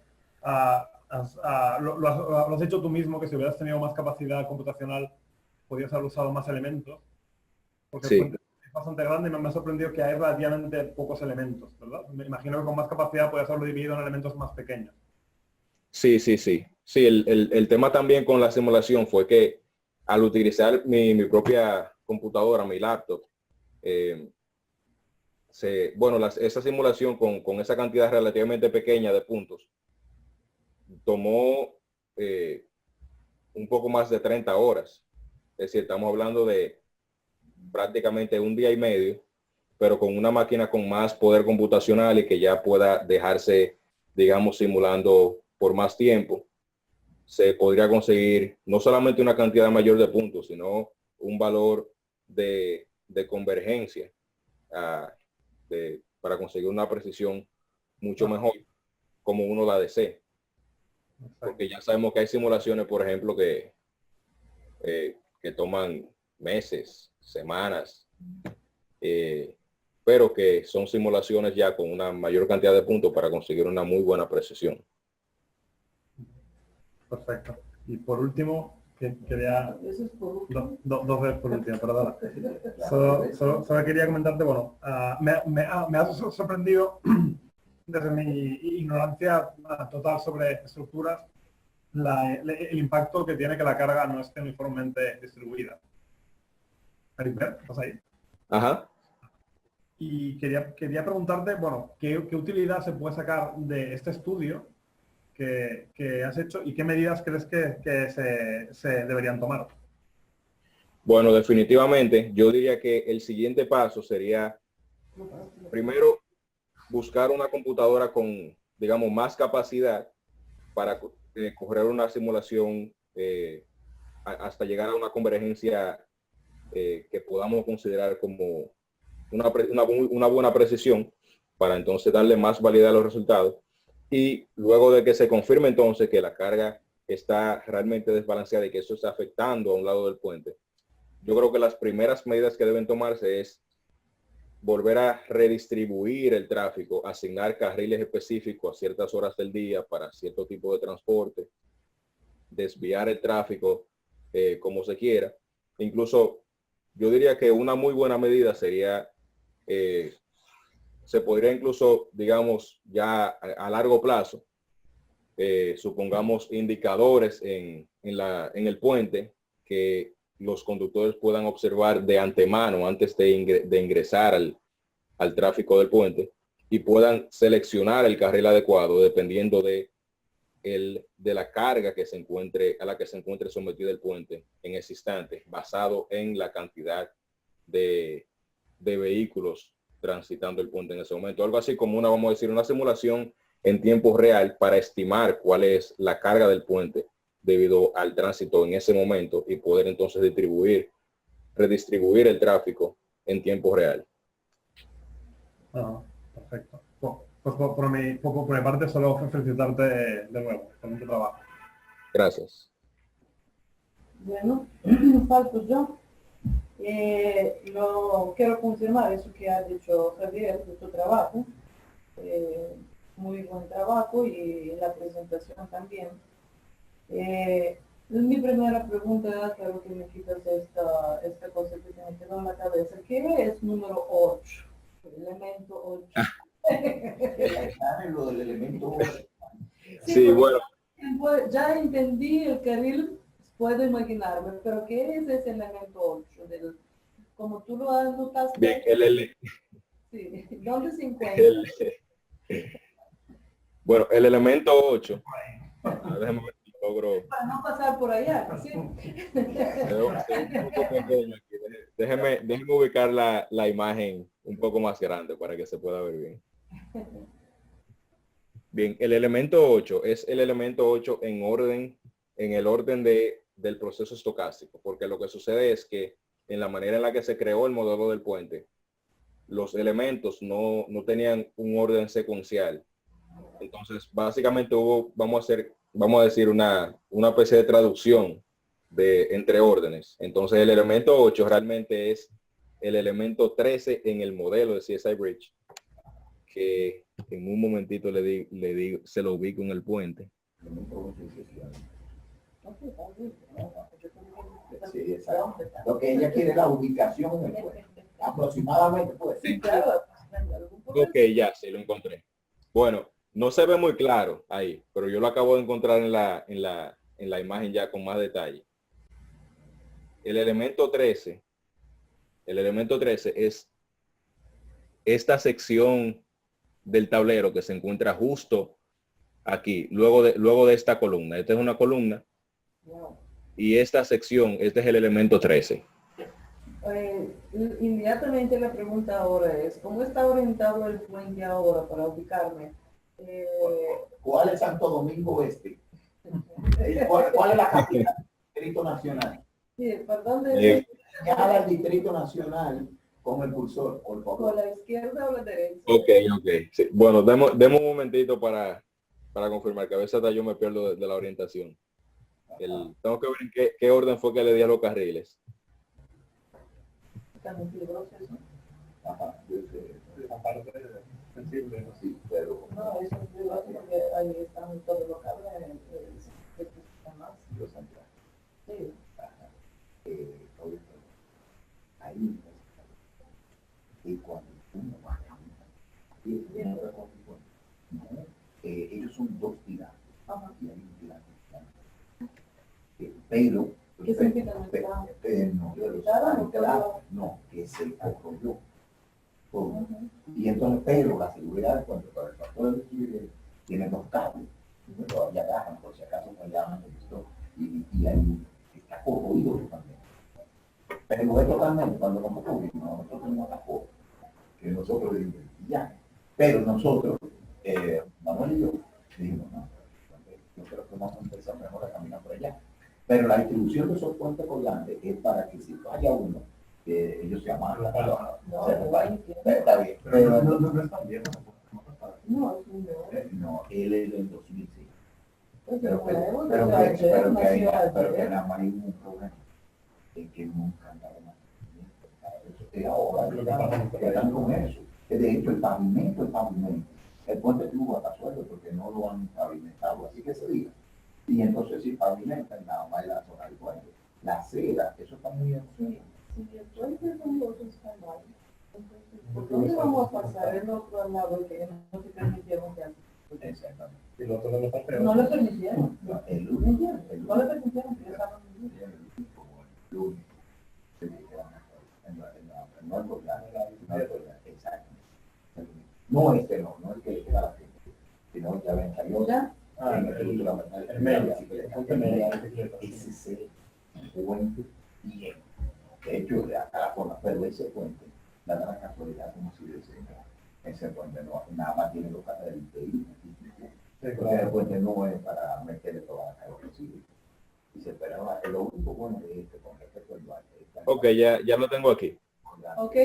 lo has hecho tú mismo, que si hubieras tenido más capacidad computacional, podrías haber usado más elementos, porque sí, es bastante grande y me ha sorprendido que hay relativamente pocos elementos, ¿verdad? Me imagino que con más capacidad podrías haberlo dividido en elementos más pequeños. Sí, el tema también con la simulación fue que al utilizar mi propia computadora, mi laptop, esa simulación con esa cantidad relativamente pequeña de puntos tomó un poco más de 30 horas. Es decir, estamos hablando de prácticamente un día y medio, pero con una máquina con más poder computacional y que ya pueda dejarse, digamos, simulando por más tiempo, se podría conseguir no solamente una cantidad mayor de puntos, sino un valor de convergencia para conseguir una precisión mucho mejor, como uno la desee. Porque ya sabemos que hay simulaciones, por ejemplo, que toman meses, semanas, pero que son simulaciones ya con una mayor cantidad de puntos para conseguir una muy buena precisión. Perfecto. Y por último, quería... Dos veces por último, perdona. Solo quería comentarte, bueno, me ha sorprendido desde mi ignorancia total sobre estructuras, el impacto que tiene que la carga no esté uniformemente distribuida. ¿Estás ahí? Ajá. Y quería preguntarte, bueno, ¿qué utilidad se puede sacar de este estudio que has hecho y qué medidas crees que se deberían tomar? Bueno, definitivamente, yo diría que el siguiente paso sería, primero, buscar una computadora con, digamos, más capacidad para correr una simulación hasta llegar a una convergencia que podamos considerar como una buena precisión, para entonces darle más validez a los resultados. Y luego de que se confirme entonces que la carga está realmente desbalanceada y que eso está afectando a un lado del puente, yo creo que las primeras medidas que deben tomarse es volver a redistribuir el tráfico, asignar carriles específicos a ciertas horas del día para cierto tipo de transporte, desviar el tráfico como se quiera. Incluso yo diría que una muy buena medida sería, se podría incluso, digamos, ya a largo plazo, supongamos indicadores en el puente que los conductores puedan observar de antemano antes de ingresar al tráfico del puente y puedan seleccionar el carril adecuado dependiendo de la carga que a la que se encuentre sometido el puente en ese instante, basado en la cantidad de vehículos transitando el puente en ese momento. Algo así como vamos a decir, una simulación en tiempo real para estimar cuál es la carga del puente debido al tránsito en ese momento y poder entonces redistribuir el tráfico en tiempo real. Perfecto. Bueno, Pues por mi parte solo felicitarte de nuevo por tu trabajo. Gracias. Bueno, falto yo. Lo quiero confirmar eso que ha dicho Javier de tu trabajo. Muy buen trabajo y la presentación también. Mi primera pregunta, claro que me quitas esta cosa que se me quedó en la cabeza. ¿Qué es número 8? El elemento 8. Lo del elemento 8. Sí, bueno. Ya entendí el carril, puedo imaginarme, pero ¿qué es ese elemento 8? Como tú lo anotaste. Bien, Sí, ¿dónde se encuentra? Bueno, el elemento 8. Déjame ver si logro. Para no pasar por allá, ¿sí? Déjeme ubicar la imagen un poco más grande para que se pueda ver bien. Bien, el elemento 8 es el elemento 8 en el orden del proceso estocástico, porque lo que sucede es que en la manera en la que se creó el modelo del puente, los elementos no tenían un orden secuencial. Entonces, básicamente vamos a decir, una especie de traducción entre órdenes. Entonces, el elemento 8 realmente es el elemento 13 en el modelo de CSI Bridge, que en un momentito le digo, se lo ubico en el puente. Sí, exacto. Lo que ella quiere es la ubicación en el puente. Aproximadamente, pues. Sí, claro. Ok, ya, sí, lo encontré. Bueno, no se ve muy claro ahí, pero yo lo acabo de encontrar en la imagen ya con más detalle. El elemento 13 es esta sección del tablero que se encuentra justo aquí, luego de esta columna. Esta es una columna y esta sección, este es el elemento 13. Inmediatamente la pregunta ahora es, ¿cómo está orientado el puente ahora para ubicarme? ¿Cuál es Santo Domingo Este? ¿Cuál es la capital? Distrito Nacional. Sí, ¿por dónde? Señala el Distrito Nacional con el cursor, por favor. ¿Por la izquierda o la derecha? Ok. Sí. Bueno, demos un momentito para confirmar, que a veces hasta yo me pierdo de la orientación. Tengo que ver en qué orden fue que le di a los carriles. Está muy peligroso eso. Ajá, yo sé. Esa parte sensible, ¿no? Sí, pero No, eso es peligroso porque ahí están todos los cables. yo central. Sí. Ahí. Y cuando uno va caminando, ellos son dos tirantes. Y hay un tirante. Pero ¿Qué significa no, que se corroyó. Y entonces, pero la seguridad, cuando el factor de civil tiene dos cables, todavía agarran, por si acaso no llaman esto, y ahí está corroído totalmente. Pero es totalmente, cuando nosotros vimos, nosotros tenemos la foto, que nosotros vimos, ya. Pero nosotros, Manuel y yo, dijimos, no, yo creo que vamos a empezar mejor a caminar por allá. Pero la distribución de esos puentes colgantes es para que si falla uno, ellos se amarran. Está bien. Pero no están bien. No, él es del 2006. Pero que nada más hay un problema. Es que nunca andaron más. Ahora están con eso. De hecho, el pavimento. El puente tuvo hasta suelo porque no lo han pavimentado, así que se diga. Y entonces si pavimentan nada más la zona del puente. La acera, eso está muy bien. Si el puente son los escalones, entonces, ¿por dónde vamos a pasar el otro lado que no se permitieron que hacer? Exactamente. Y lo otro de los paseos. No le permitieron. No le permitieron que estaban no es que no es que le queda la gente, sino ya ven, salió ya. El medio. ese es el puente bien. De hecho, de acá la forma, pero ese puente, da la casualidad como si ese puente no, nada más tiene los carriles de ir. Porque el puente no es para meterle toda la carga posible. Y se esperaba, lo único bueno de este con respecto al valle. Ok, ya lo tengo aquí. Ok.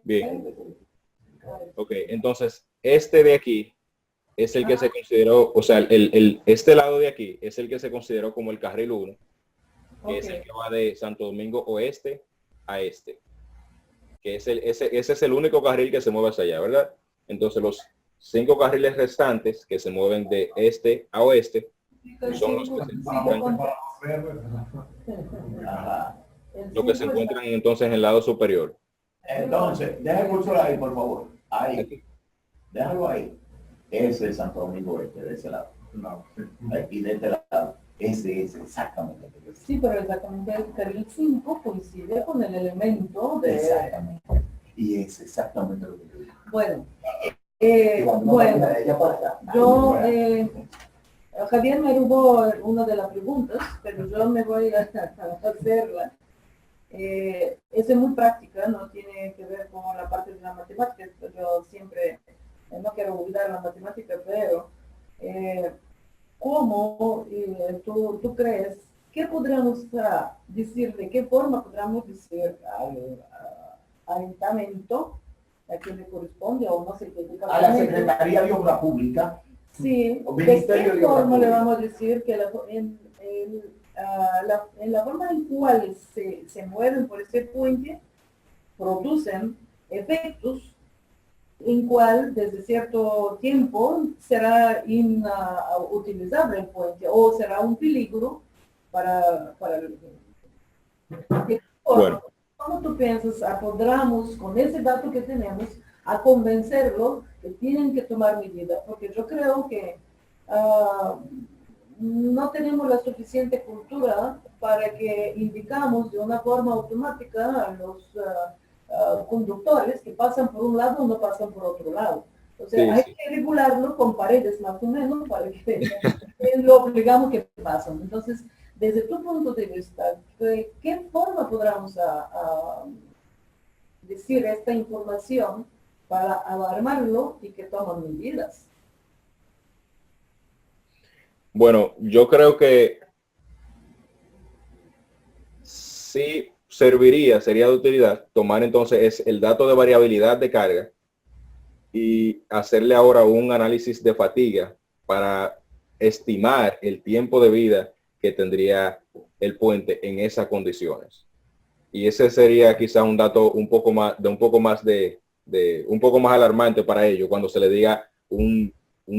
Bien. Ok, entonces este de aquí es el que se consideró, o sea, este lado de aquí es el que se consideró como el carril 1, que es el que va de Santo Domingo Oeste a este, que es ese es el único carril que se mueve hacia allá, ¿verdad? Entonces los 5 carriles restantes que se mueven de este a oeste son los que se encuentran, lo que se encuentran entonces en el lado superior. Entonces, deja el cursor ahí, por favor. Ahí. Déjalo ahí. Ese es el Santo Domingo Este, de ese lado. No. Y de este lado. Ese es exactamente. Sí, pero exactamente el carril 5 coincide con el elemento de... Exactamente. Y es exactamente lo que yo digo. Bueno, bueno, yo... Javier me robó una de las preguntas, pero yo me voy a hacerla. Es muy práctica, no tiene que ver con la parte de la matemática. Yo siempre, no quiero olvidar la matemática, pero ¿cómo tú crees, qué podríamos decir, de qué forma podríamos decir al ayuntamiento a quien le corresponde, o no sé qué? A la Secretaría de Obra Pública. Sí, ¿de qué forma le vamos a decir que en la forma en cual se mueven por ese puente producen efectos en cual desde cierto tiempo será inutilizable el puente o será un peligro para el... Bueno. ¿Cómo tú piensas, podamos con ese dato que tenemos a convencerlo que tienen que tomar medidas? Porque yo creo que no tenemos la suficiente cultura para que indicamos de una forma automática a los conductores que pasan por un lado o no pasan por otro lado. O sea, hay que regularlo con paredes más o menos para que lo obligamos que pasen. Entonces, desde tu punto de vista, ¿qué forma podríamos decir esta información para alarmarlo y que tomen medidas? Bueno, yo creo que sí sería de utilidad tomar entonces el dato de variabilidad de carga y hacerle ahora un análisis de fatiga para estimar el tiempo de vida que tendría el puente en esas condiciones. Y ese sería quizá un dato un poco más alarmante para ellos cuando se le diga un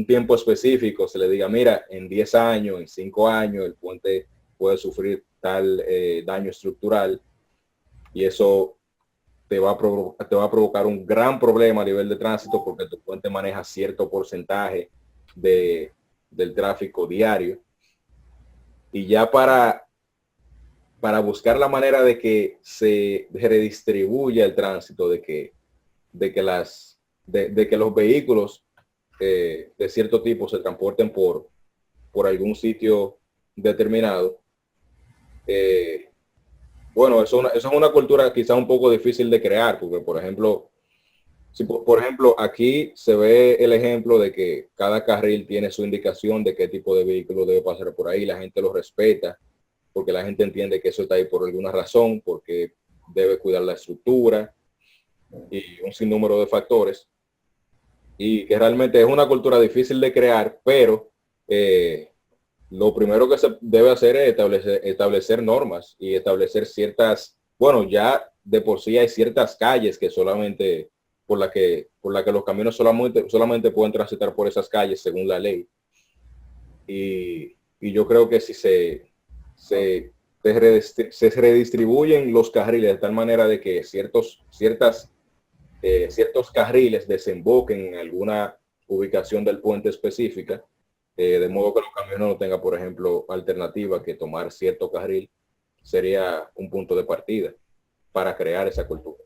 tiempo específico, se le diga, mira, en 10 años, en 5 años, el puente puede sufrir tal daño estructural, y eso te va a provocar un gran problema a nivel de tránsito porque tu puente maneja cierto porcentaje del tráfico diario. Y ya para buscar la manera de que se redistribuya el tránsito, de que los vehículos de cierto tipo se transporten por algún sitio determinado. Bueno, eso es una cultura quizá un poco difícil de crear, porque por ejemplo, aquí se ve el ejemplo de que cada carril tiene su indicación de qué tipo de vehículo debe pasar por ahí, la gente lo respeta, porque la gente entiende que eso está ahí por alguna razón, porque debe cuidar la estructura y un sinnúmero de factores, y que realmente es una cultura difícil de crear, pero lo primero que se debe hacer es establecer normas y establecer ciertas, bueno, ya de por sí hay ciertas calles que solamente, por la que los camiones solamente pueden transitar por esas calles según la ley. Y yo creo que si se redistribuyen los carriles de tal manera de que ciertos carriles desemboquen en alguna ubicación del puente específica, de modo que los camiones no tengan, por ejemplo, alternativa que tomar cierto carril, sería un punto de partida para crear esa cultura.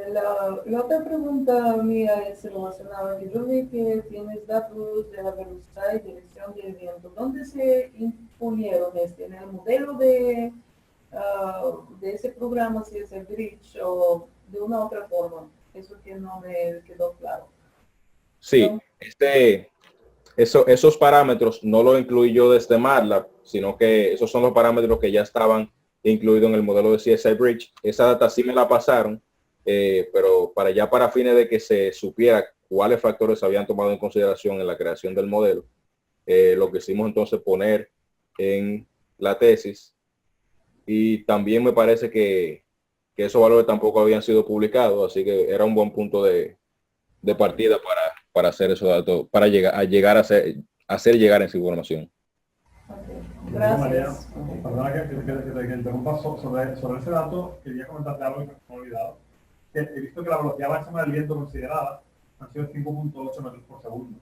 La otra pregunta mía es relacionada, que yo vi que tienes datos de la velocidad y dirección del viento. ¿Dónde se imponieron en el modelo de ese programa, si es el bridge o de una otra forma? Eso que no me quedó claro. Sí, esos parámetros no los incluí yo desde MATLAB, sino que esos son los parámetros que ya estaban incluidos en el modelo de CSI Bridge. Esa data sí me la pasaron, pero para fines de que se supiera cuáles factores se habían tomado en consideración en la creación del modelo. Lo que hicimos entonces poner en la tesis, y también me parece que esos valores tampoco habían sido publicados, así que era un buen punto de partida para hacer esos datos, para llegar a hacer llegar esa información. María, Gracias. perdona que te interrumpa sobre ese dato, quería comentarte algo que me he olvidado. He visto que la velocidad máxima del viento considerada ha sido 5.8 metros por segundo.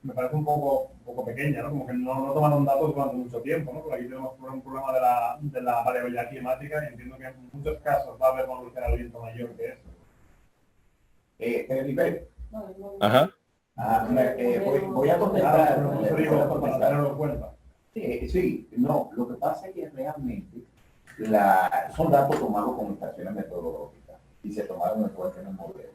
Me parece un poco pequeña, ¿no? Como que no tomaron datos durante mucho tiempo, ¿no? Porque aquí tenemos un problema de la variabilidad climática y entiendo que en muchos casos va a haber una velocidad del viento mayor que eso. Felipe, Ajá. voy a contestar. Claro, pero eso digo, para tenerlo en cuenta. Sí, no, lo que pasa es que realmente son datos tomados con estaciones metodológicas y se tomaron en cuenta en el modelo.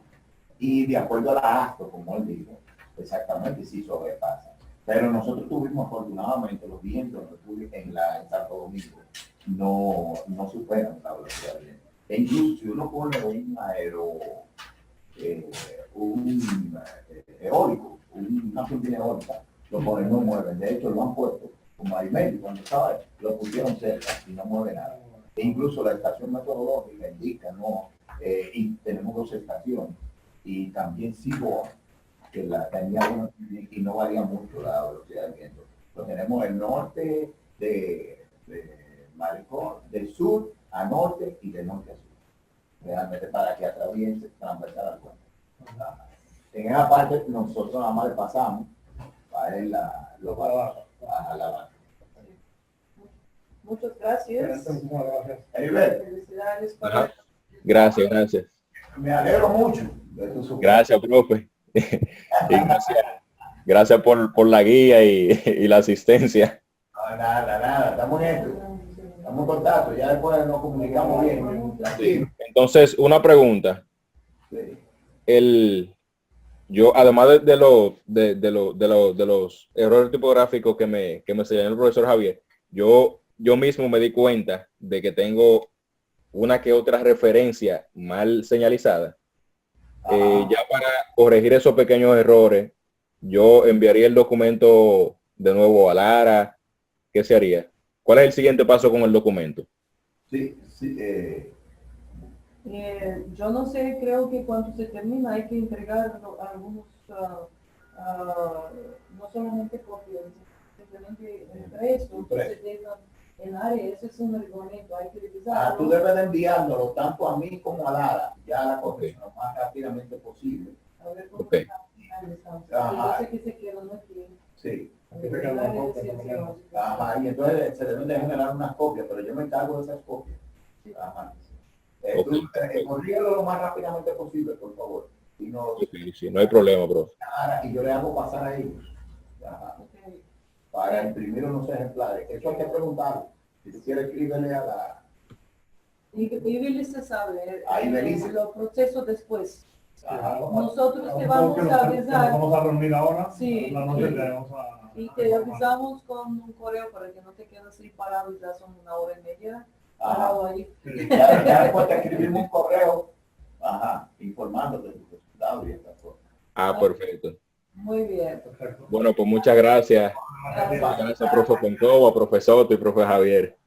Y de acuerdo a la ASTO, como él dijo, exactamente sí sobrepasa. Pero nosotros tuvimos afortunadamente los vientos en Santo Domingo no superan la velocidad del viento. E incluso si uno pone eólico, una turbina eólica, lo ponen, no mueven. De hecho, lo han puesto como al medio, cuando estaba, lo pusieron cerca y no mueve nada. E incluso la estación metodológica indica, y tenemos 2 estaciones, y también SIBOA, que la tenía una, y no varía mucho la velocidad del viento. Lo tenemos el norte de Maricón, del sur a norte y de norte a sur. Realmente para que atraviese transversal al puente. En esa parte nosotros nada más le pasamos para ver los valores a la base. Muchas gracias. Felicidades para Ajá. Gracias. Me alegro mucho de tu sugerencia. Gracias, profe. Y gracias por la guía y la asistencia. No, nada, estamos en esto. Estamos en contacto, ya después nos comunicamos bien. Sí. Entonces, una pregunta. Sí. Yo, además de los errores tipográficos que me señaló el profesor Javier, yo mismo me di cuenta de que tengo una que otra referencia mal señalizada. Ya para corregir esos pequeños errores, yo enviaría el documento de nuevo a Lara. ¿Qué se haría? ¿Cuál es el siguiente paso con el documento? Sí. yo no sé, creo que cuando se termina hay que entregar algunos, no solamente copias, simplemente impresos, entonces dejan en área, eso es un reglamento, hay que revisarlo. Tú debes de enviármelo tanto a mí como a Lara, ya la corrección lo más rápidamente posible. A ver cómo Okay. yo sé que se quedan aquí. Sí. Ajá. Y entonces se deben de generar unas copias, pero yo me encargo de esas copias. Ajá. Corrígelo lo más rápidamente posible, por favor. Y Sí, no hay problema, profe. y yo le hago pasar a ellos. Ajá. Para imprimir unos ejemplares. Eso hay que preguntarlo. Si tú quieres escribirle a la... Y Belisa sabe, Ahí Belisa. los procesos después. Ajá. Nosotros te vamos a avisar. Vamos a reunir ahora. Sí. La noche te vamos a... Y te avisamos con un correo para que no te quedes así parado y ya son 1h30 parado ahí. Ya después te escribimos un correo, informándote de tu resultado y estas cosas. Perfecto. Muy bien. Perfecto. Bueno, pues muchas gracias. Gracias. Gracias, profe Pencova, profe Soto y profe Javier.